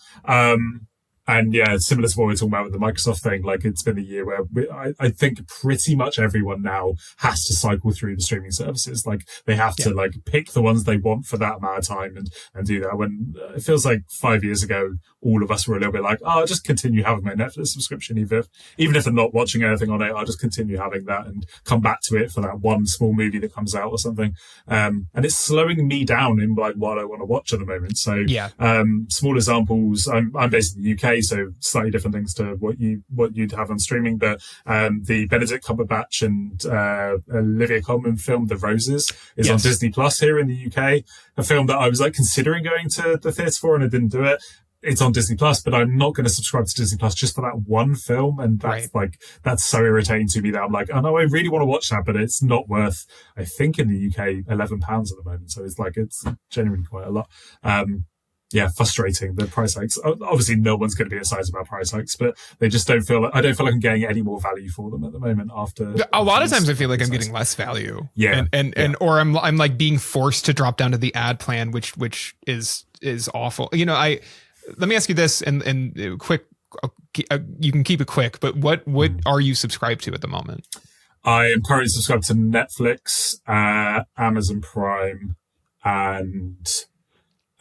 And yeah, similar to what we were talking about with the Microsoft thing, like it's been a year where I think pretty much everyone now has to cycle through the streaming services. Like they have to like pick the ones they want for that amount of time and do that. When it feels like 5 years ago, all of us were a little bit like, oh, I'll just continue having my Netflix subscription. Even if I'm not watching anything on it, I'll just continue having that and come back to it for that one small movie that comes out or something. And it's slowing me down in like what I want to watch at the moment. So small examples, I'm based in the UK, so slightly different things to what you'd have on streaming. But the Benedict Cumberbatch and Olivia Colman film The Roses is on Disney Plus here in the UK. A film that I was like considering going to the theatre for, and I didn't do it. It's on Disney Plus, but I'm not going to subscribe to Disney Plus just for that one film. And that's so irritating to me that I'm like, oh no, I really want to watch that, but it's not worth, I think in the UK, £11 at the moment. So it's genuinely quite a lot. Frustrating, the price hikes. Obviously no one's going to be excited about price hikes, but they just don't feel like, I don't feel like I'm getting any more value for them at the moment after. A lot of times I feel like I'm getting less value. Yeah. Or I'm like being forced to drop down to the ad plan, which is awful. Let me ask you this, and quick, you can keep it quick, but what are you subscribed to at the moment? I am currently subscribed to Netflix, Amazon Prime, and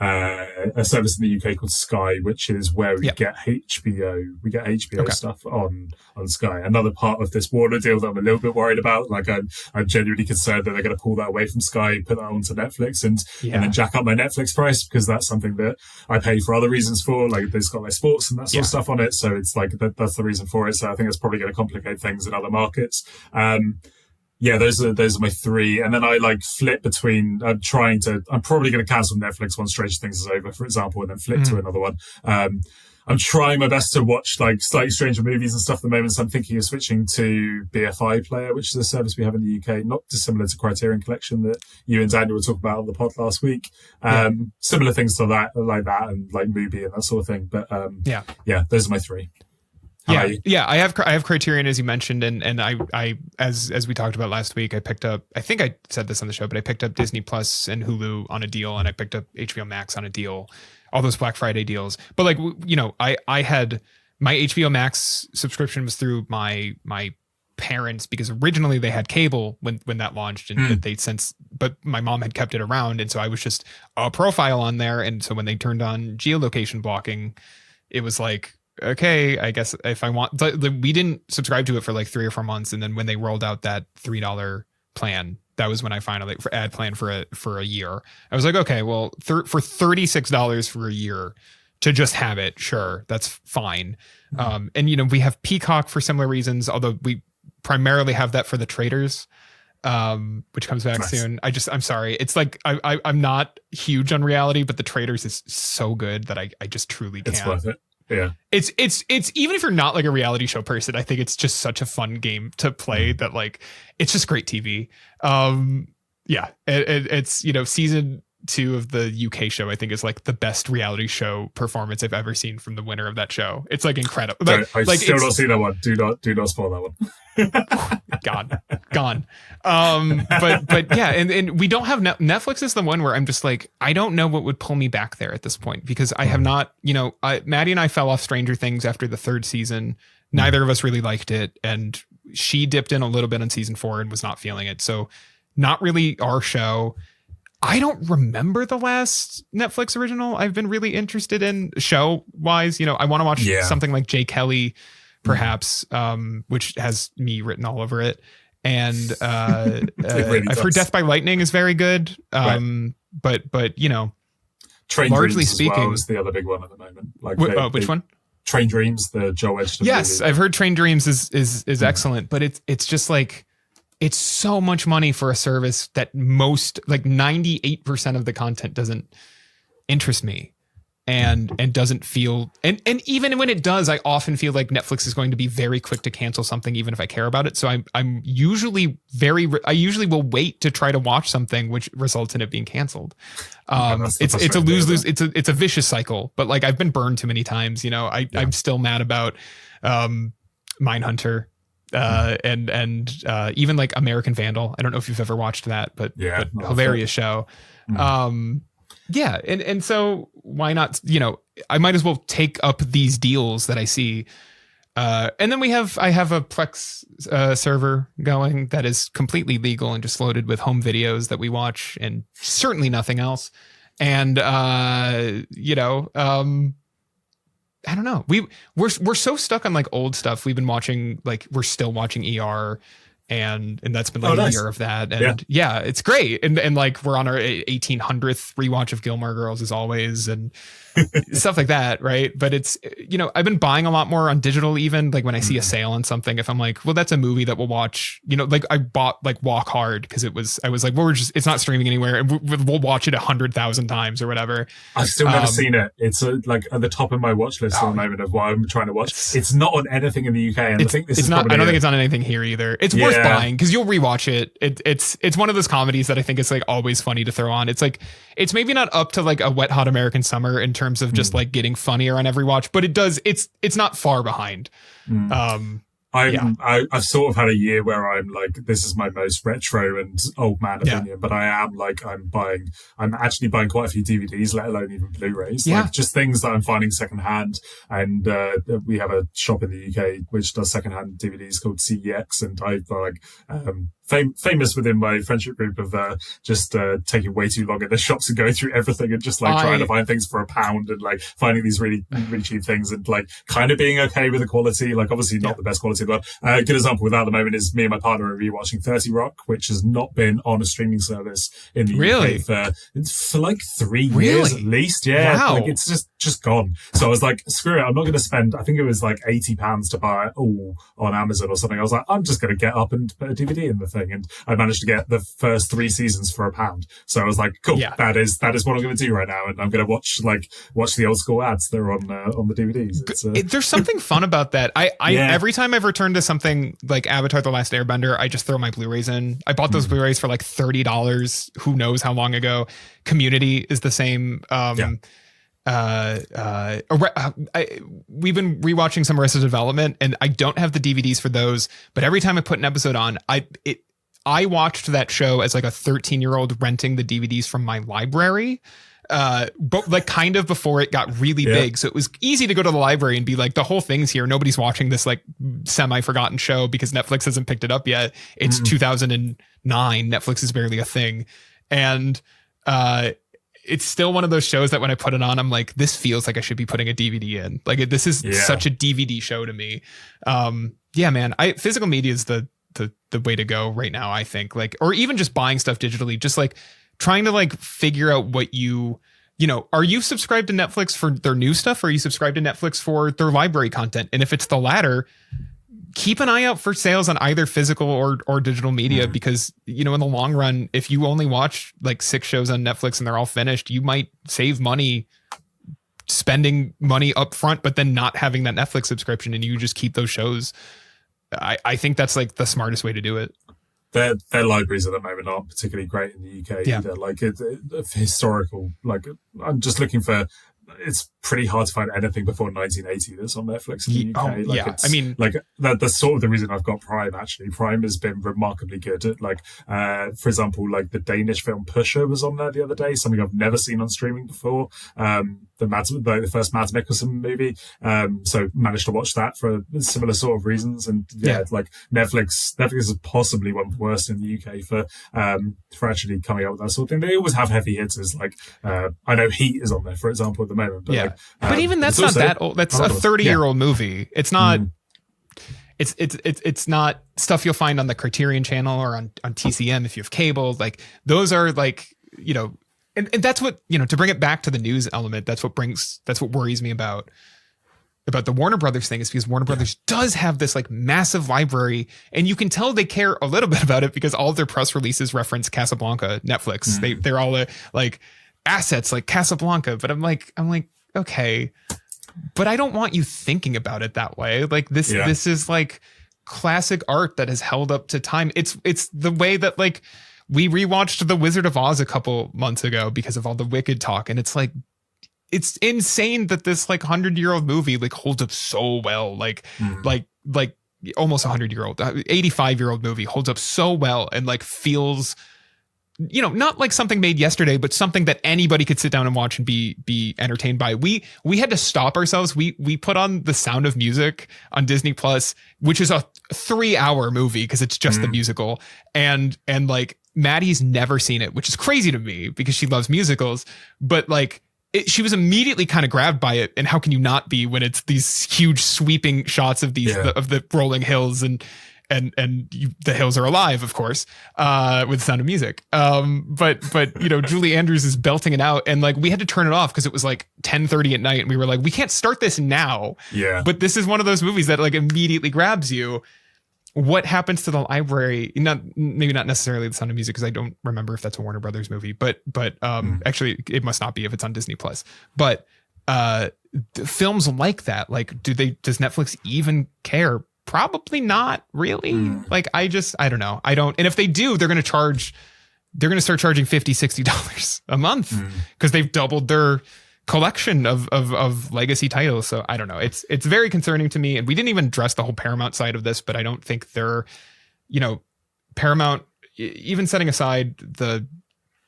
a service in the UK called Sky, which is where we get HBO. We get HBO stuff on Sky. Another part of this Warner deal that I'm a little bit worried about. Like I'm genuinely concerned that they're going to pull that away from Sky, put that onto Netflix, and then jack up my Netflix price, because that's something that I pay for other reasons for. Like there's got like sports and that sort of stuff on it, so it's like that's the reason for it. So I think it's probably going to complicate things in other markets. Those are my three. And then I like flip between, I'm probably going to cancel Netflix once Stranger Things is over, for example, and then flip to another one. I'm trying my best to watch like slightly stranger movies and stuff at the moment. So I'm thinking of switching to BFI Player, which is a service we have in the UK, not dissimilar to Criterion Collection that you and Daniel were talking about on the pod last week. Similar things to that, like that, and like Mubi and that sort of thing. But those are my three. I have Criterion, as you mentioned, and I as we talked about last week, I picked up, I think I said this on the show, but I picked up Disney Plus and Hulu on a deal, and I picked up HBO Max on a deal, all those Black Friday deals. But like, you know, I had my HBO Max subscription was through my parents, because originally they had cable when that launched, and but my mom had kept it around, and so I was just a profile on there, and so when they turned on geolocation blocking, it was like, okay, I guess if I want, we didn't subscribe to it for like 3 or 4 months, and then when they rolled out that $3 plan, that was when I finally ad plan for a year. I was like, okay, well, for $36 for a year to just have it, sure, that's fine. And you know, we have Peacock for similar reasons, although we primarily have that for the traders, which comes back soon. I'm sorry, it's like I'm not huge on reality, but the traders is so good that I just truly can't. It's worth it. Yeah, it's even if you're not like a reality show person, I think it's just such a fun game to play that like it's just great TV. It's, you know, season 2 of the UK show, I think, is like the best reality show performance I've ever seen from the winner of that show. It's like incredible. I still not seen that one. Do not spoil that one. Gone. But yeah, and we don't have Netflix is the one where I'm just like, I don't know what would pull me back there at this point, because I have not, you know, Maddie and I fell off Stranger Things after the 3rd season. Neither of us really liked it, and she dipped in a little bit on season 4 and was not feeling it. So not really our show. I don't remember the last Netflix original I've been really interested in show wise. You know, I want to watch something like Jay Kelly, perhaps, which has me written all over it. And I've heard Death by Lightning is very good. But you know, Train largely Dreams speaking, as well is the other big one at the moment. Like which one? Train Dreams, the Joel Edgerton Yes, movie. I've heard Train Dreams is excellent, but it's just like, it's so much money for a service that most, like 98% of the content doesn't interest me and doesn't feel, and even when it does, I often feel like Netflix is going to be very quick to cancel something, even if I care about it. So I'm usually I usually will wait to try to watch something which results in it being canceled. It's a lose-lose. It's a vicious cycle, but like I've been burned too many times, you know. I'm still mad about Mindhunter. And even like American Vandal. I don't know if you've ever watched that, but hilarious show. And so why not, you know, I might as well take up these deals that I see. And then I have a Plex server going that is completely legal and just loaded with home videos that we watch and certainly nothing else. And I don't know. We're so stuck on like old stuff. We've been watching, like, we're still watching ER, and that's been like a year of that. And yeah, it's great. And like we're on our 1800th rewatch of Gilmore Girls as always, and stuff like that, right? But it's, you know, I've been buying a lot more on digital, even like when I see a sale on something, if I'm like, well, that's a movie that we'll watch, you know, like I bought like Walk Hard because I was like, well, it's not streaming anywhere, and we'll watch it 100,000 times or whatever. I've still never seen it. It's like at the top of my watch list at the moment of what I'm trying to watch. It's not on anything in the UK, and I think this is not. I don't think it's on anything here either. It's worth buying because you'll rewatch it. It's one of those comedies that I think is like always funny to throw on. It's like, it's maybe not up to like a Wet Hot American Summer in terms of just like getting funnier on every watch, but it's not far behind. I've sort of had a year where I'm like, this is my most retro and old man opinion, but I am like, I'm actually buying quite a few DVDs, let alone even Blu-rays, like just things that I'm finding secondhand. And we have a shop in the UK which does secondhand DVDs called CEX, and I've like famous within my friendship group of just taking way too long in the shops and going through everything and just like trying to find things for £1 and like finding these really cheap things and like kind of being okay with the quality. Like obviously not the best quality, but a good example with that at the moment is me and my partner are rewatching 30 Rock, which has not been on a streaming service in the UK for like 3 years at least. Yeah, wow. Like it's just gone. So I was like, screw it, I'm not going to spend. I think it was like £80 to buy it all on Amazon or something. I was like, I'm just going to get up and put a DVD in the thing, and I managed to get the first 3 seasons for £1. So I was like, cool, that is what I'm going to do right now, and I'm going to watch the old school ads that are on the DVDs. There's something fun about that. I every time I've returned to something like Avatar: The Last Airbender, I just throw my Blu-rays in. I bought those Blu-rays for like $30. Who knows how long ago? Community is the same. We've been rewatching some Arrested Development, and I don't have the DVDs for those, but every time I put an episode on, I watched that show as like a 13-year-old renting the DVDs from my library, but like kind of before it got really big. So it was easy to go to the library and be like, the whole thing's here. Nobody's watching this like semi-forgotten show because Netflix hasn't picked it up yet. It's 2009. Netflix is barely a thing. And, it's still one of those shows that when I put it on, I'm like, this feels like I should be putting a DVD in. Like this is such a DVD show to me. Yeah, man, physical media is the way to go right now, I think. Like, or even just buying stuff digitally, just like trying to like figure out what you know, are you subscribed to Netflix for their new stuff? Or are you subscribed to Netflix for their library content? And if it's the latter, keep an eye out for sales on either physical or digital media, because, you know, in the long run, if you only watch like 6 shows on Netflix and they're all finished, you might save money spending money up front, but then not having that Netflix subscription, and you just keep those shows. I think that's like the smartest way to do it. Their libraries at the moment aren't particularly great in the UK either. Like historical, like I'm just looking for, it's pretty hard to find anything before 1980 that's on Netflix in the UK. I mean, like that's sort of the reason I've got Prime. Actually, Prime has been remarkably good at, like, for example, like the Danish film Pusher was on there the other day. Something I've never seen on streaming before. The first Mads Mikkelsen movie. So managed to watch that for similar sort of reasons. And like Netflix is possibly one of the worst in the UK for actually coming up with that sort of thing. They always have heavy hitters. Like I know Heat is on there, for example, at the moment. But but even that's not that old. That's a 30-year-old movie. It's not. It's not stuff you'll find on the Criterion Channel or on TCM if you have cable. Like those are like, you know. And that's what, you know, to bring it back to the news element, that's what worries me about the Warner Brothers thing, is because Warner Brothers does have this like massive library, and you can tell they care a little bit about it because all of their press releases reference Casablanca, Netflix. They're all like assets like Casablanca, but I'm like, okay, but I don't want you thinking about it that way. Like this is like classic art that has held up to time. It's the way that like, we rewatched The Wizard of Oz a couple months ago because of all the Wicked talk. And it's like, it's insane that this like 100-year-old movie like holds up so well. Like almost 100-year-old, 85-year-old movie holds up so well and like feels, you know, not like something made yesterday, but something that anybody could sit down and watch and be entertained by. We had to stop ourselves. We put on The Sound of Music on Disney Plus, which is a 3-hour movie because it's just the musical. And like, Maddie's never seen it, which is crazy to me because she loves musicals, but like she was immediately kind of grabbed by it. And how can you not be when it's these huge sweeping shots of of the rolling hills and the hills are alive, of course, with The Sound of Music. But you know, Julie Andrews is belting it out, and like we had to turn it off because it was like 10:30 at night, and we were like, we can't start this now. Yeah. But this is one of those movies that like immediately grabs you. What happens to the library? Maybe not necessarily The Sound of Music, because I don't remember if that's a Warner Brothers movie, but actually it must not be if it's on Disney Plus. But films like that, like does Netflix even care? Probably not really. Like I don't know. And if they do, they're going to start charging $50-$60 a month because they've doubled their collection of legacy titles. So I don't know. It's very concerning to me. And we didn't even address the whole Paramount side of this, but I don't think they're, you know, Paramount, even setting aside the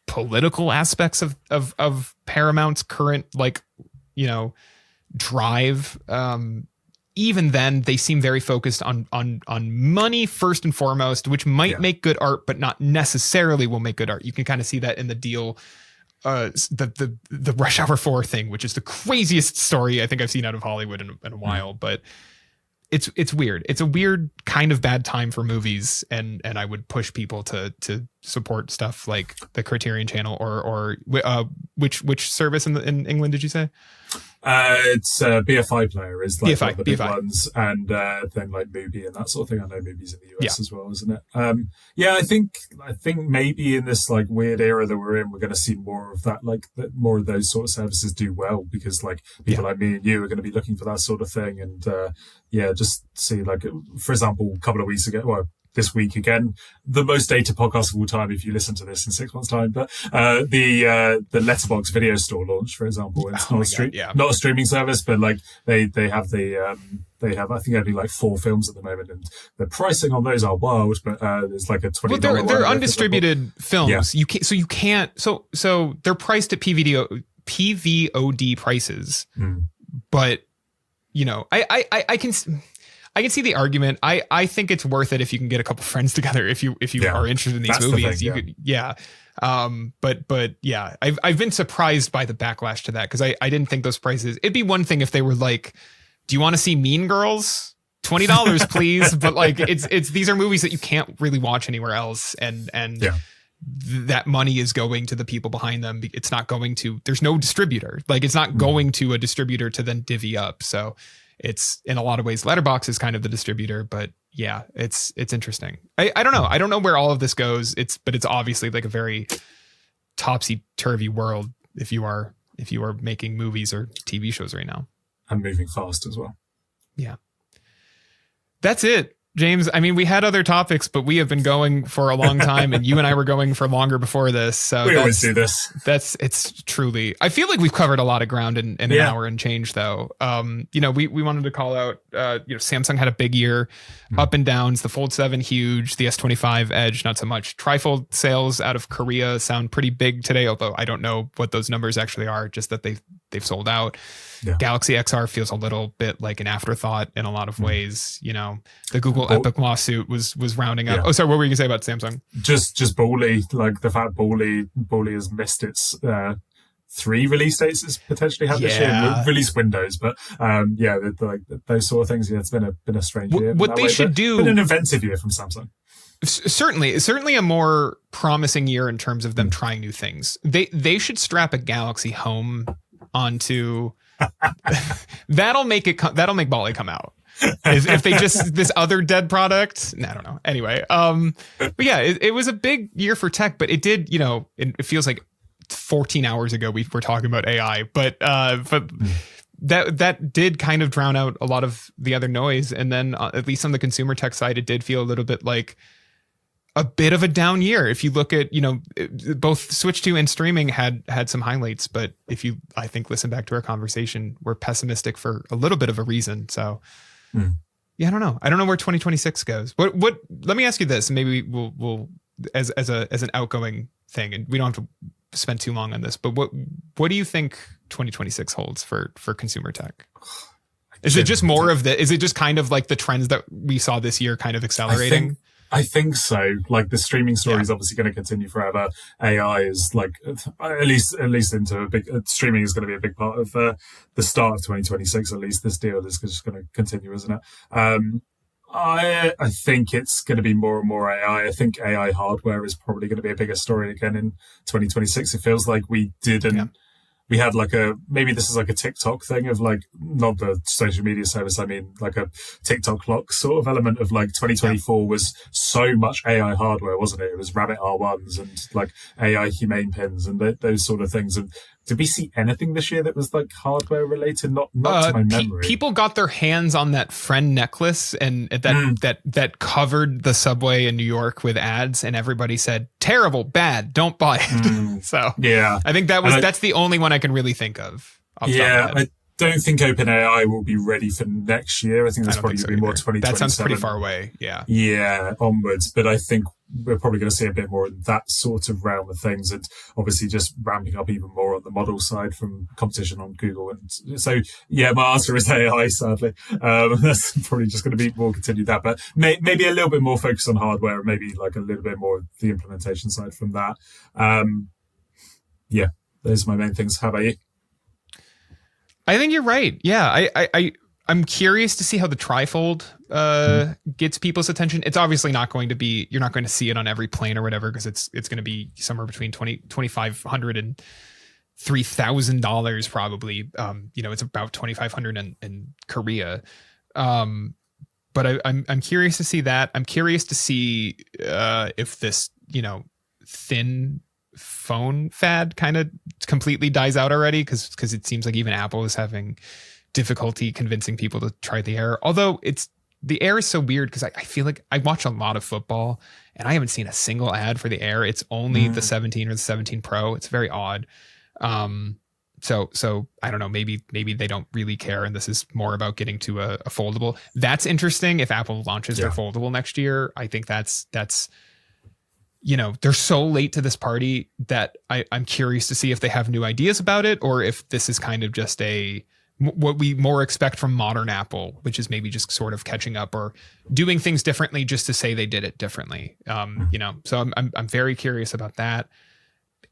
political aspects of Paramount's current, like, you know, drive, even then they seem very focused on money first and foremost, which might make good art, but not necessarily will make good art. You can kind of see that in the deal, the Rush Hour 4 thing, which is the craziest story I think I've seen out of Hollywood in a while, but it's weird. It's a weird kind of bad time for movies, and I would push people to support stuff like the Criterion Channel or which service in England did you say? It's BFI Player is like one of the big BFI. ones, and then like Mubi and that sort of thing. I know Mubi's in the US as well, isn't it? I think maybe in this like weird era that we're in, we're going to see more of that, like more of those sort of services do well, because like people like me and you are going to be looking for that sort of thing, and just see, like, for example, a couple of weeks ago, this week again, the most dated podcast of all time if you listen to this in 6 months' time, but the Letterboxd video store launched, for example. It's not a streaming service, but like they have I think only like 4 films at the moment, and the pricing on those are wild, but there's like a $20. Well, they're undistributed films. Yeah. You can't so they're priced at PVOD prices, but you know, I can see the argument. I think it's worth it if you can get a couple friends together. If you are interested in these movies, I've been surprised by the backlash to that, because I didn't think those prices. It'd be one thing if they were like, "Do you want to see Mean Girls? $20, please." But like, it's these are movies that you can't really watch anywhere else, and that money is going to the people behind them. It's not going to. There's no distributor. Like, it's not going to a distributor to then divvy up. So. It's in a lot of ways, Letterboxd is kind of the distributor, but yeah, it's interesting. I don't know. I don't know where all of this goes. But it's obviously like a very topsy-turvy world if you are making movies or TV shows right now. And moving fast as well. Yeah. That's it. James, I mean, we had other topics, but we have been going for a long time, and you and I were going for longer before this. So we always do this. It's truly, I feel like we've covered a lot of ground in an hour and change, though. We wanted to call out, Samsung had a big year, up and downs. The Fold 7 huge, the S25 Edge not so much. Trifold sales out of Korea sound pretty big today, although I don't know what those numbers actually are. Just that they've sold out. Yeah. Galaxy XR feels a little bit like an afterthought in a lot of ways. You know, the Google Epic lawsuit was rounding up. Oh, sorry, what were you gonna say about Samsung? Just Bally, like the fact Bally has missed its 3 release dates it's potentially had this year, release windows, but those sort of things. Yeah, it's been a strange year. What they should do, been an inventive year from Samsung. Certainly a more promising year in terms of them trying new things. They should strap a Galaxy Home onto. That'll make Bally come out. If they just this other dead product, I don't know. Anyway, but yeah, it was a big year for tech, but it did, it feels like 14 hours ago we were talking about AI, but that did kind of drown out a lot of the other noise. And then at least on the consumer tech side, it did feel a little bit like a bit of a down year. If you look at, both Switch 2 and streaming had some highlights, but if you, I think, listen back to our conversation, we're pessimistic for a little bit of a reason. So yeah, I don't know. I don't know where 2026 goes. What, let me ask you this, and maybe we'll as an outgoing thing, and we don't have to spend too long on this, but what do you think 2026 holds for consumer tech? Is it just more of is it just kind of like the trends that we saw this year kind of accelerating? I think so. Like, the streaming story is obviously going to continue forever. AI is like, at least into a big, streaming is going to be a big part of the start of 2026. At least this deal is just going to continue, isn't it? I think it's going to be more and more AI. I think AI hardware is probably going to be a bigger story again in 2026. It feels like we didn't. Yeah. We had maybe this is like a TikTok thing of like, not the social media service, I mean like a TikTok clock sort of element of like 2024 was so much AI hardware, wasn't it? It was Rabbit R1s and like AI humane pins and those sort of things. And did we see anything this year that was like hardware related? Not to my memory. People got their hands on that friend necklace and that covered the subway in New York with ads, and everybody said, terrible, bad, don't buy it. So yeah, I think that's the only one I can really think of. Yeah, don't think OpenAI will be ready for next year. I think that's probably going to be more 2027. That sounds pretty far away. Yeah. Yeah, onwards. But I think we're probably going to see a bit more in that sort of realm of things, and obviously just ramping up even more on the model side from competition on Google. And so, yeah, my answer is AI, sadly. That's probably just going to be more continued that, but maybe a little bit more focus on hardware, and maybe like a little bit more of the implementation side from that. Yeah, those are my main things. How about you? I think you're right. Yeah, I'm curious to see how the trifold gets people's attention. It's obviously not going to be, you're not going to see it on every plane or whatever, because it's going to be somewhere between $2,500 and $3,000 probably. It's about $2,500 in Korea. But I'm curious to see that. I'm curious to see if this, thin phone fad kind of completely dies out already, because it seems like even Apple is having difficulty convincing people to try the Air. Although the Air is so weird, because I feel like I watch a lot of football and I haven't seen a single ad for the Air. It's only the 17 or the 17 Pro. It's very odd. So I don't know, maybe they don't really care, and this is more about getting to a foldable. That's interesting. If Apple launches their foldable next year, I think that's they're so late to this party that I'm curious to see if they have new ideas about it, or if this is kind of just what we more expect from modern Apple, which is maybe just sort of catching up or doing things differently just to say they did it differently. So I'm very curious about that.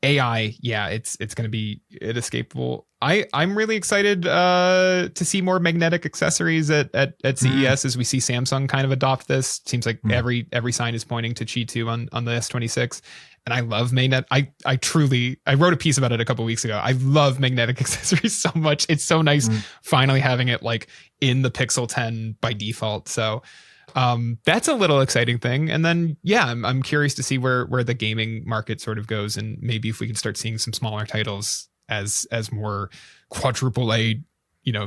AI, yeah, it's going to be inescapable. I'm really excited to see more magnetic accessories at CES as we see Samsung kind of adopt this. Seems like every sign is pointing to Qi 2 on the S26. And I love magnet. I wrote a piece about it a couple weeks ago. I love magnetic accessories so much. It's so nice finally having it like in the Pixel 10 by default. So that's a little exciting thing. And then, yeah, I'm curious to see where the gaming market sort of goes, and maybe if we can start seeing some smaller titles as more quadruple A,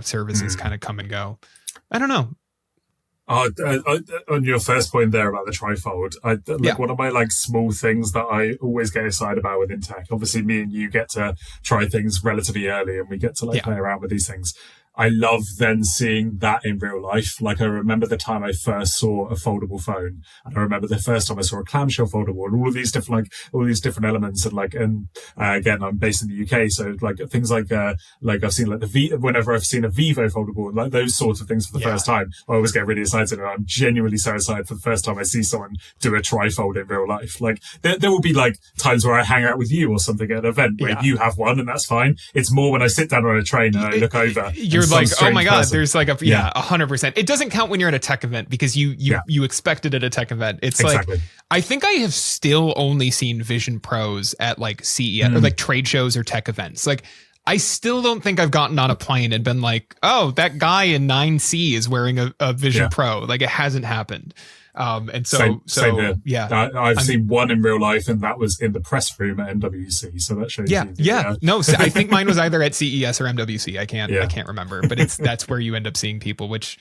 services kind of come and go. I don't know. On your first point there about the trifold, one of my small things that I always get excited about within tech. Obviously, me and you get to try things relatively early, and we get to play around with these things. I love then seeing that in real life. Like, I remember the time I first saw a foldable phone, and I remember the first time I saw a clamshell foldable, and all of these different elements. And again, I'm based in the UK, so things like I've seen whenever I've seen a Vivo foldable, and those sorts of things for the first time, I always get really excited, and I'm genuinely so excited for the first time I see someone do a trifold in real life. There will be times where I hang out with you or something at an event where you have one, and that's fine. It's more when I sit down on a train and I look over. You're like, oh my God, there's 100%. It doesn't count when you're at a tech event, because you expect it at a tech event. It's exactly. I think I have still only seen Vision Pros at CES or trade shows or tech events. I still don't think I've gotten on a plane and been like, oh, that guy in 9C is wearing a Vision Pro. It hasn't happened. And so same here. Yeah, I've seen one in real life, and that was in the press room at MWC. So that shows you. No, I think mine was either at CES or MWC. I can't remember, but that's where you end up seeing people, which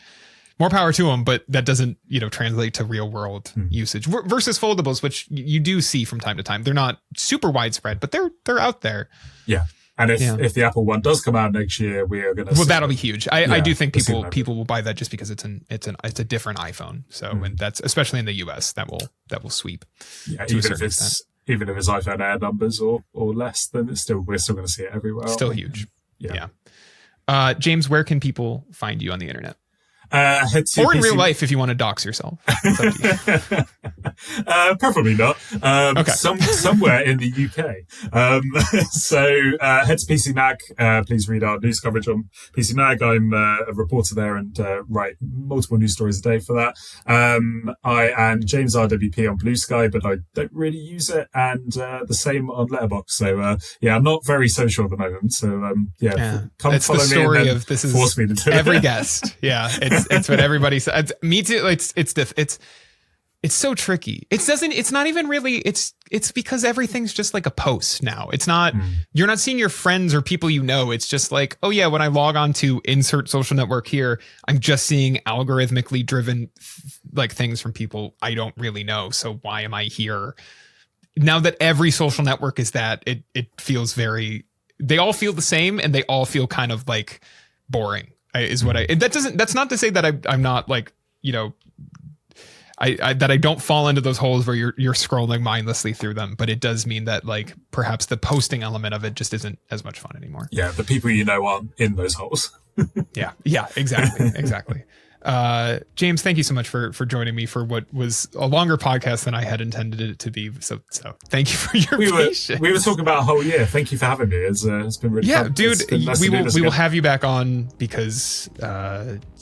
more power to them, but that doesn't, translate to real world usage versus foldables, which you do see from time to time. They're not super widespread, but they're out there. Yeah. And if the Apple One does come out next year, we are going to. Well, that'll be huge. I do think people will buy that just because it's a different iPhone. So and that's especially in the US that will sweep. Yeah, even if it's iPhone Air numbers or less, then we're still going to see it everywhere. Still huge. Yeah. James, where can people find you on the internet? Or in real life, if you want to dox yourself. Preferably not. Okay. Somewhere in the UK. So head to PC Mag. Please read our news coverage on PC Mag. I'm a reporter there and write multiple news stories a day for that. I am James RWP on Blue Sky, but I don't really use it, and the same on Letterboxd. So I'm not very social at the moment. So come it's follow the story me and of this is force me to do every it. guest. Yeah, it's what everybody says. Me too. It's so tricky. It's not even really, it's because everything's just like a post now. It's not, you're not seeing your friends or people It's just like, oh yeah, when I log on to insert social network here, I'm just seeing algorithmically driven things from people I don't really know. So why am I here? Now that every social network is that, it feels they all feel the same, and they all feel kind of boring. That's not to say that I'm not like, you know, that I don't fall into those holes where you're scrolling mindlessly through them, but it does mean that like perhaps the posting element of it just isn't as much fun anymore. Yeah, the people you know aren't in those holes. Yeah, exactly. James, thank you so much for joining me for what was a longer podcast than I had intended it to be. So thank you for your patience. We were talking about a whole year. Thank you for having me. It's been really fun. Dude, we will have you back on because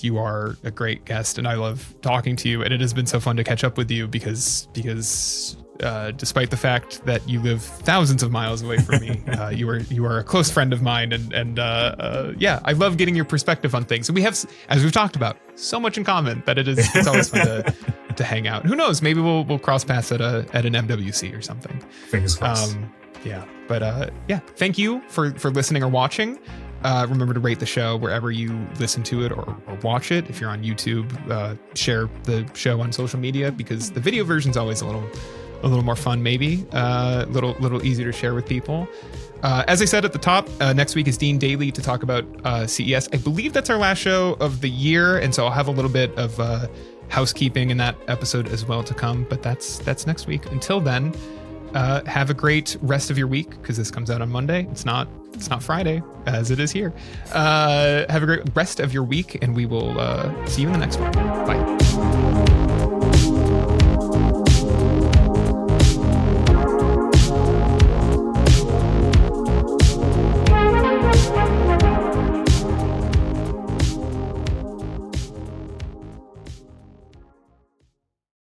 you are a great guest and I love talking to you, and it has been so fun to catch up with you because despite the fact that you live thousands of miles away from me, you are a close friend of mine, and I love getting your perspective on things. And we have, as we've talked about, so much in common that it's always fun to hang out. Who knows? Maybe we'll cross paths at an MWC or something. Fingers crossed. Thank you for listening or watching. Remember to rate the show wherever you listen to it or watch it. If you're on YouTube, share the show on social media because the video version's always a little more fun, maybe a little easier to share with people. As I said at the top, next week is Dean Daly to talk about CES. I believe that's our last show of the year, and so I'll have a little bit of housekeeping in that episode as well to come. But that's next week. Until then, have a great rest of your week because this comes out on Monday. It's not Friday as it is here. Have a great rest of your week, and we will see you in the next one. Bye.